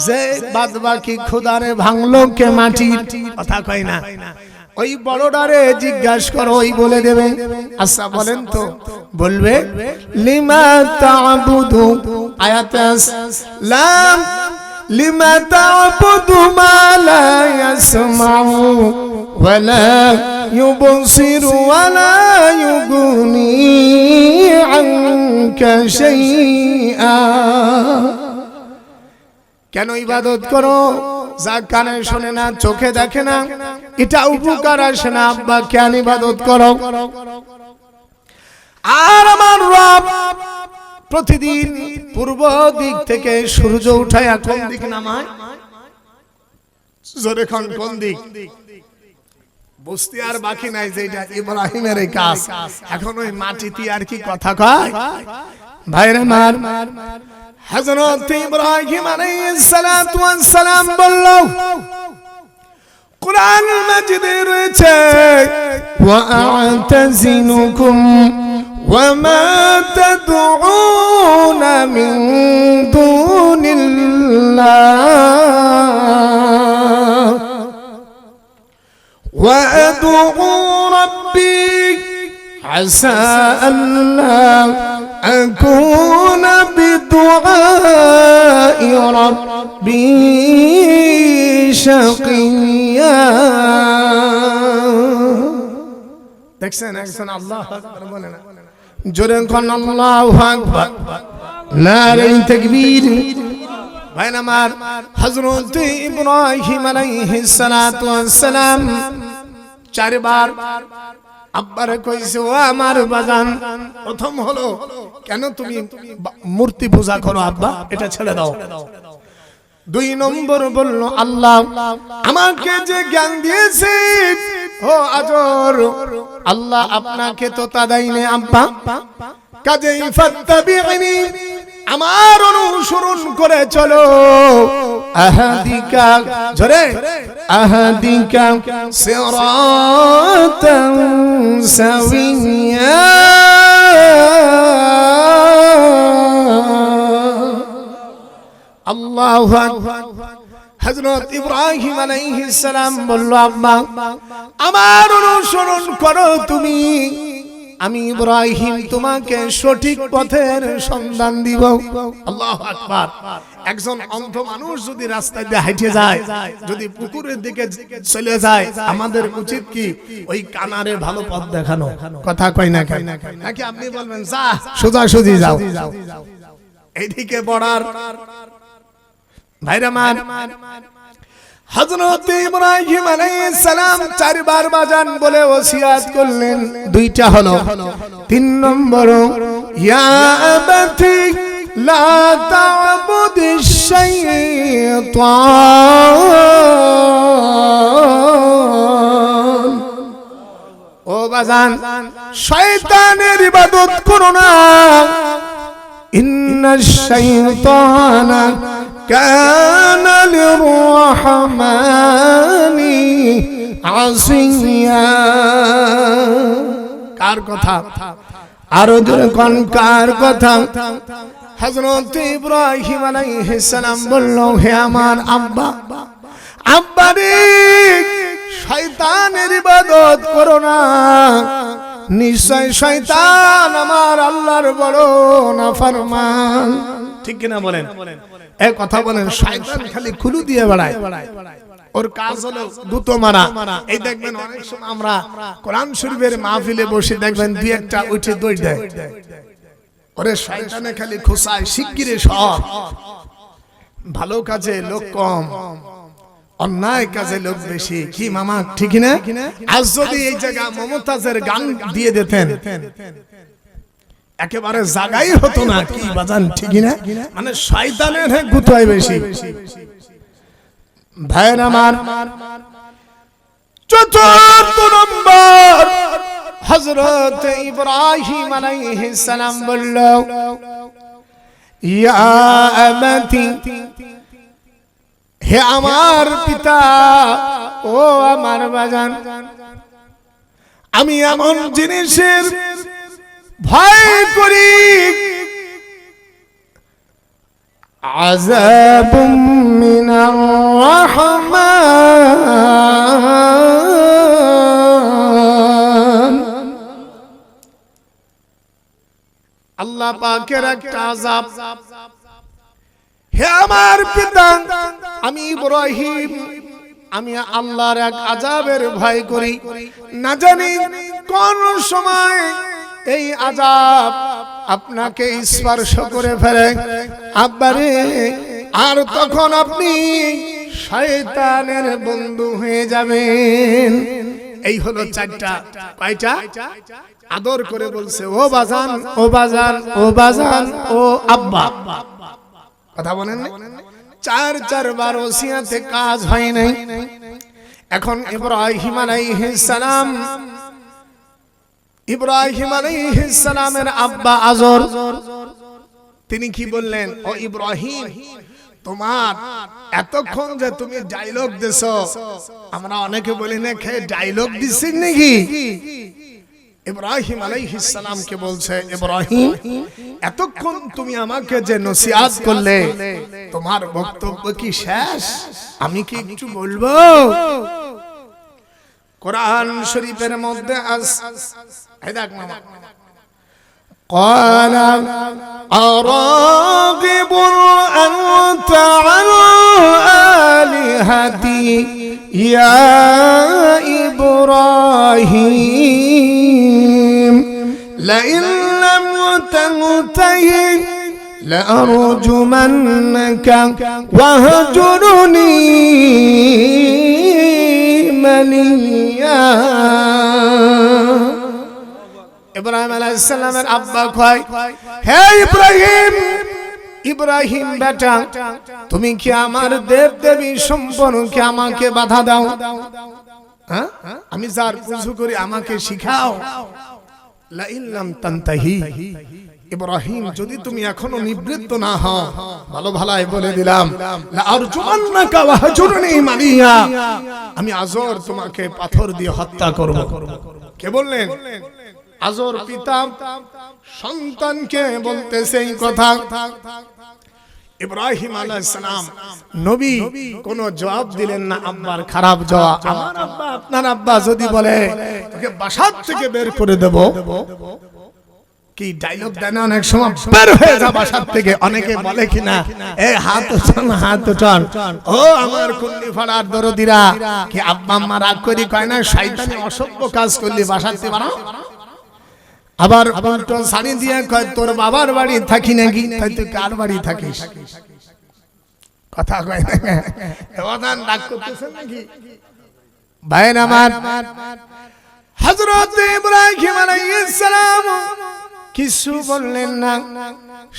যে বাদ বাকি খোদারে ভাঙলো কে মাটি। কথা কয় না, ওই বড়ডারে জিজ্ঞাসা করো, ওই বলে দেবে। আচ্ছা বলেন তো, বলবে লিমা তা'বুদু আয়াতাস লাম লিমা তা'বুদু মা লা ইয়াসমাউ ওয়া লা ইউবসিরু ওয়া লা ইউগনি আনকা শাইআ। কেন ইবাদত করো যা কানে শোনে না, চোখে দেখে না, এটা উপকার আসে না, আব্বা কেন ইবাদত করো? আর আমার রব প্রতিদিন পূর্ব দিক থেকে সূর্য উঠায় কোন দিক নামায়? জোরে কোন দিক? বুঝতে আর বাকি নাই যে এটা ইব্রাহিমের এই কাজ। এখন ওই মাটিতে আর কি কথা কয়? ভাইরা মার হযরত ইব্রাহিম আলাইহিস সালাতু ওয়াস সালাম বলল, কুরআন মাজিদে রয়েছে ওয়া আ'তাযিলুকুম ওয়া মা তাদউনা মিন দুনিল্লাহ ওয়া أدعو ربي عسى ألا أكون بدعاء ربي شقيا দেখছেন একজন আল্লাহু আকবার বলে না, জোরে কোন আল্লাহু আকবার, নারে তাকবীর। ভাই আমার হযরত ইব্রাহিম আলাইহিস সালাতু ওয়াস সালাম চারবার আব্বারে কইছে, ও আমার বাজান, প্রথম হলো কেন তুমি মূর্তি পূজা করো আব্বা, এটা ছেড়ে দাও। 2 নম্বর বলল, আল্লাহ আমাকে যে জ্ঞান দিয়েছে ও আজর, আল্লাহ আপনাকে তো তা দেয়নি আব্বা, কাজেই ফাত্তাবিনি, আমার অনুসরণ করে চলো। আহাদিকা, জোরে, আহাদিকা সিরাতান সাওয়িয়া। আল্লাহু আকবার। হযরত ইব্রাহিম আলাইহিস সালাম বলল, আব্বা আমার অনুসরণ করো তুমি, আমি ইব্রাহিম তোমাকে সঠিক পথের সন্ধান দিব। আল্লাহু আকবার। একজন অন্ধ মানুষ যদি রাস্তায় দিয়ে হেঁটে যায়, যদি পুকুরের দিকে চলে যায়, আমাদের উচিত কি ওই কানারে ভালো পথ দেখানো? কথা কই না কেন? নাকি আপনি বলবেন যা সোজাসুজি যাও, এইদিকে পড়ার? ভাইরা মান, হযরত ইব্রাহিম আলাইহিস সালাম 4 বার বাজান বলে ওসিয়াত করলেন, 2টা হলো। 3 নম্বর, ইয়া আবাতি লা তা'বুদিশ শাইতান, ও বাজান শয়তানের ইবাদত করো না। ইন্নাশ শাইতানা কানা লিররহমানি আসিয়া। কার কথা? আরো জোরে কোন কার কথা? হযরত ইব্রাহিম আলাইহিস সালাম বলল, হে আমার আব্বা, আব্বারে শয়তানের ইবাদত করো না, নিশ্চয় শয়তান আমার আল্লাহর বড় নাফরমান। ঠিক কিনা বলেন? এই কথা বলেন। শয়তান খালি খুলু দিয়ে বেড়ায়, ওর কাজ হলো দুটো মারা। এই দেখবেন অনেক সময় আমরা কোরআন শরীফের মাহফিলে বসে দেখবেন 2-1টা উঠে দৌড় দেয়। ওরে শয়তানে খালি খুশায়, শিগগিরে সব। ভালো কাজে লোক কম, অন্যায় কাজে লোক বেশি। কি মামা ঠিক না? আজ যদি এই জায়গা মমতাজের গান দিয়ে দিতেন, একেবারে জায়গাই হতো না। কি বাজান ঠিক না? মানে শয়তানের গুতায় বেশি। ভাইরা আমার, 4 নম্বর, হযরত ইব্রাহিম আলাইহিস সালাম বলল, ইয়া আবাতি, হে আমার পিতা, ও আমার বাজান, আমি এমন জিনিসের ভয় করি, আযাবুম মিনার রহমান, আল্লাহ পাকের একটা আযাব। হে আমার পিতা, আমি ইব্রাহিম, আমি আল্লাহর এক আযাবের ভয় করি, না জানি কোন সময় এই আযাব আপনাকে স্পর্শ করে ফেলে আব্বারে, আর তখন আপনি শয়তানের বন্ধু হয়ে যাবেন। এই হলো 4টা। কয়টা? আদর করে বলছে, ও বাজান, ও বাজান, ও বাজান, ও আব্বা। কথা বলেন না? 4 বার ওসিয়াতে কাজ হয় নাই। এখন ইব্রাহিম আলাইহিস সালাম, ইব্রাহিম আলাইহিস সালামের আব্বা আজর, তিনি কি বললেন, ও ইব্রাহিম, তোমার এতক্ষণ যে তুমি ডায়লগ দিছো, আমরা অনেকে বলি না খে ডায়লগ দিছিস নাকি? ইব্রাহিম আলাইহিস সালামকে বলছে, ইব্রাহিম, এতক্ষণ তুমি আমাকে যে নসিহত করলে, তোমার বক্তব্য কি শেষ? আমি কি একটু বলবো? কোরআন শরীফের মধ্যে এই দেখ মামা قال أراغب أنت عن آلهتي يا إبراهيم لئن لم تنته لأرجمنك واهجرني مليا ইব্রাহিম আলাইহিস সালামের আব্বা কয়, হে ইব্রাহিম, ইব্রাহিম বেটা, তুমি কি আমার দেব দেবী সম্পর্কে আমাকে বাধা দাও? হ্যাঁ, আমি যার পূজা করি আমাকে শিখাও। লা ইল্লাম তানতাহি, ইব্রাহিম যদি তুমি এখনো নিবৃত্ত না হও, ভালো ভালাই বলে দিলাম, লা আরজুমান্নাকা ওয়াহজুরনি মালিয়া, আমি আজর তোমাকে পাথর দিয়ে হত্যা করব। কে বললেন? আজর পিতা সন্তানকে বলতেছে এই কথা। ইব্রাহিম আলাইহিস সালাম নবী কোনো জবাব দিলেন না, আব্বার খারাপ জবাব। আমার আব্বা আপনার আব্বা যদি বলে তোকে বাসার থেকে বের করে দেব, কি ডায়লগ দেন অনেক সময়, বের হয়ে যা বাসার থেকে। অনেকে বলে কিনা, এই হাত উঠান, হাত উঠান। ও আমার কুন্ডি ফাড়ার দরদিরা, কি আব্বা আম্মা রাগ করি কয় না, শয়তানি অসভ্য কাজ করলি বাসার থেকে বাড়া। আবার উল্টো শাড়ি দিয়ে কয় তোর বাবার বাড়ি থাকি নাকি, তাই তুই কার বাড়ি থাকিস? কথা কয় না, এমন রাগ করতেছেন নাকি? ভাইর আমার, হযরত ইব্রাহিম আলাইহিস সালাম কিছু বললেন না।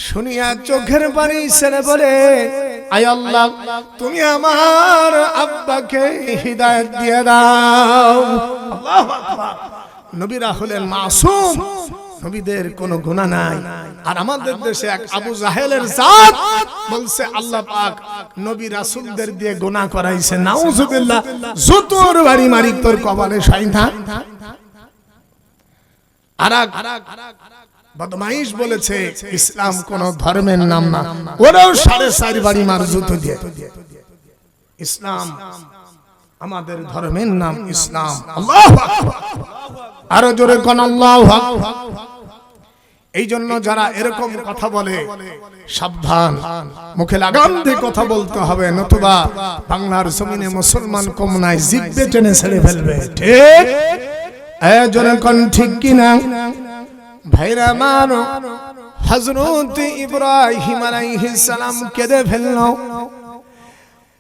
শুনিয়া চোখের পানি ছেড়ে বলে, আয় আল্লাহ, তুমি আমার আব্বাকে হিদায়াত দিয়ে দাও। আল্লাহু আকবার। নবীরা হলেন মাসুম, নবীদের কোনো গুনাহ নাই। আর আমাদের দেশে এক আবু জাহেলের জাত বলছে আল্লাহ পাক নবী রাসূলদের দিয়ে গুনাহ করাইছে। নাউজুবিল্লাহ, যতর বাড়ি মারি তোর কপালে শয়তান। আরেক বদমাইশ বলেছে ইসলাম কোন ধর্মের নাম না, ওরাও 4.5 বাড়ি মার জুতো দিয়ে। ইসলাম আমাদের ধর্মের নাম ইসলাম। আল্লাহু আকবার, আরো জোরে কোন আল্লাহু আকবার। এই জন্য যারা এরকম কথা বলে সাবধান, মুখে লাগাম দিয়ে কথা বলতে হবে, নতুবা বাংলার জমিনে মুসলমান কম নাই, জিব্বে টেনে ছেড়ে ফেলবে। ঠিক এই জন্য কোন ঠিক কিনা? ভাইরা মানো, হযরত ইব্রাহিম আলাইহিস সালাম কেঁদে ফেলল।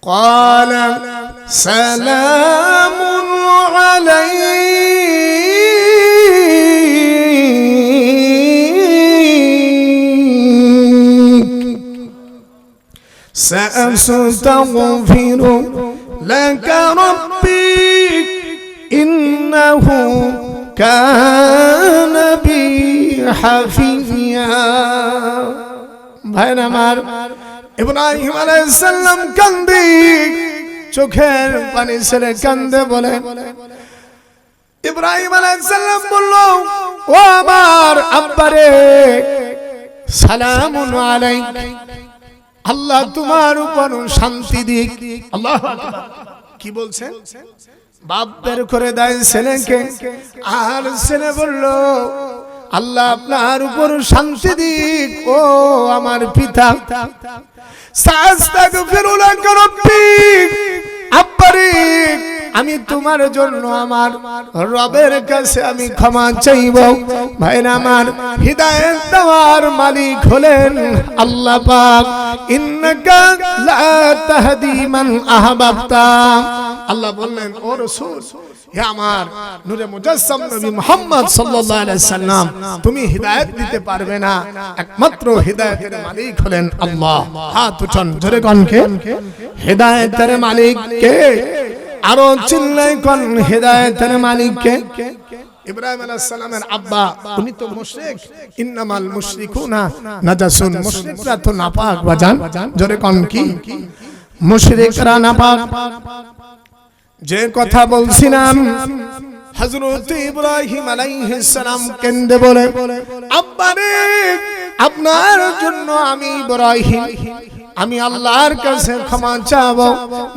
قال سلام عليك سأستغفر لك ربي إنه كان بي حفيا। ভাইরা আমার, ইব্রাহিম আলাইহিস সালাম কান্দে, চোখের পানি ছেড়ে কান্দে বলে, ইব্রাহিম আলাইহিস সালাম বলল, ও আমার আব্বারে, সালামুন আলাইক, আল্লাহ তোমার উপর শান্তি দিক। আল্লাহু আকবার। কি বলছেন? বাপ বের করে দেয় ছেলেকে, আর ছেলে বলল, আল্লাহ আপনার উপর শান্তি দিক ও আমার পিতা। সাস্তাগফিরু লাক রাব্বি, আব্বারে আমি তোমার জন্য আমার রবের কাছে আমি ক্ষমা চাইব। ভাইরা আমার, হিদায়াত দেওয়ার মালিক হলেন আল্লাহ পাক। ইন্নাকা লা তাহদি মান আহবাবতা, আল্লাহ বললেন, ও রাসূল, হে আমার নূরে মুজাসসাম নবী মুহাম্মদ সাল্লাল্লাহু আলাইহি সাল্লাম, তুমি হিদায়াত দিতে পারবে না, একমাত্র হিদায়াতের মালিক হলেন আল্লাহ। হাত উঠান, জোরে কোন কে? হিদায়াতের মালিক কে? আরো চিল্লাই কোন হিদায়াতের মালিক কে? ইব্রাহিম আলাইহিস সালামের আব্বা উনি তো মুশরিক। ইন্নামাল মুশরিকুনা নাজাসুন, মুশরিকরা তো নাপাক। বাজান জোরে কোন কি? মুশরিকরা নাপাক। যে কথা বলছিলাম, হযরত ইব্রাহিম আলাইহিস সালাম কেন্দে বলে, আব্বারে আপনার জন্য আমি ইব্রাহিম আমি আল্লাহর কাছে ক্ষমা চাবো,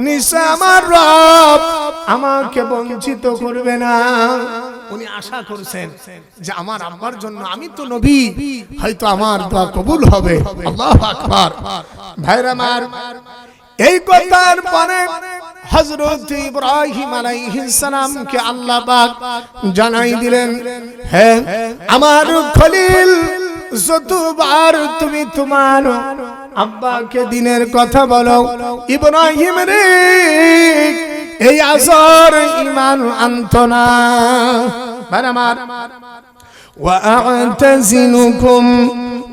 নিশ্চয় আমার রব আমাকে বঞ্চিত করবে না। উনি আশা করছেন যে আমার আব্বার জন্য, আমি তো নবী, হয়তো আমার দোয়া কবুল হবে। আল্লাহু আকবার। ভাইরা আমার, এই কথার পরে হযরত ইব্রাহিম আলাইহিস সালামকে আল্লাহ পাক জানাই দিলেন, হে আমার খলিল, যতবার তুমি তোমার আব্বাকে দিনের কথা বলো, ইব্রাহিম রে এই আসর ঈমান আনতো না। মানে আমার وأعتزلكم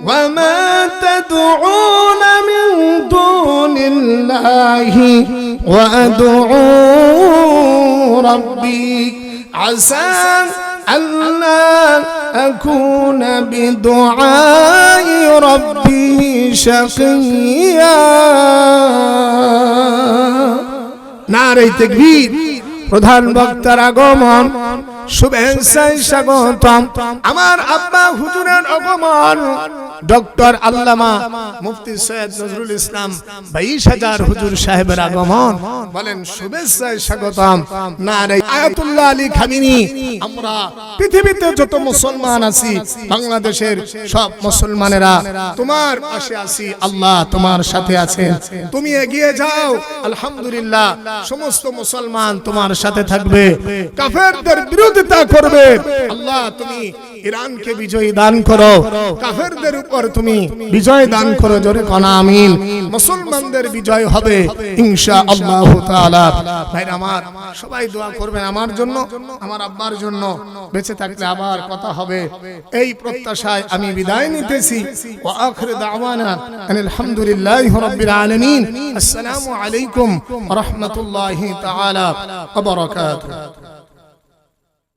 وما تدعون من دون الله وأدعو ربي عسى ألا أكون بدعاء ربي شقيا। নারে তাকবীর। প্রধান বক্তার আগমন, শুভেচ্ছায় স্বাগতম। আমার আব্বা হুজুরের আগমন, ডক্টর আল্লামা মুফতি সৈয়দ নজরুল ইসলাম 22,000 হুজুর সাহেবের আগমন, বলেন শুভেচ্ছায় স্বাগতম। নারে আয়াতুল্লাহ আলী খামিনি। আমরা পৃথিবীতে যত মুসলমান আছি, বাংলাদেশের সব মুসলমানেরা তোমার পাশে আছি, আল্লাহ তোমার সাথে আছেন। তুমি এগিয়ে যাও, আলহামদুলিল্লাহ সমস্ত মুসলমান তোমার সাথে থাকবে। কাফেরদের বিরোধিতা করবে, আল্লাহ তুমি ইরানকে বিজয় দান করো, কাফেরদের উপর তুমি বিজয় দান করো। জোরে কোনা আমিন। মুসলমানদের বিজয় হবে ইনশাআল্লাহ তাআলা। ভাইরা আমার, সবাই দোয়া করবেন আমার জন্য, আমার আব্বার জন্য। বেঁচে থাকলে আবার কথা হবে, এই প্রত্যাশায় আমি বিদায় নিতেছি। ওয়া আখির দাওয়ানা আনিল হামদুলিল্লাহি রাব্বিল আলামিন। আসসালামু আলাইকুম ওয়া রাহমাতুল্লাহি তাআলা ওয়া বারাকাতুহু।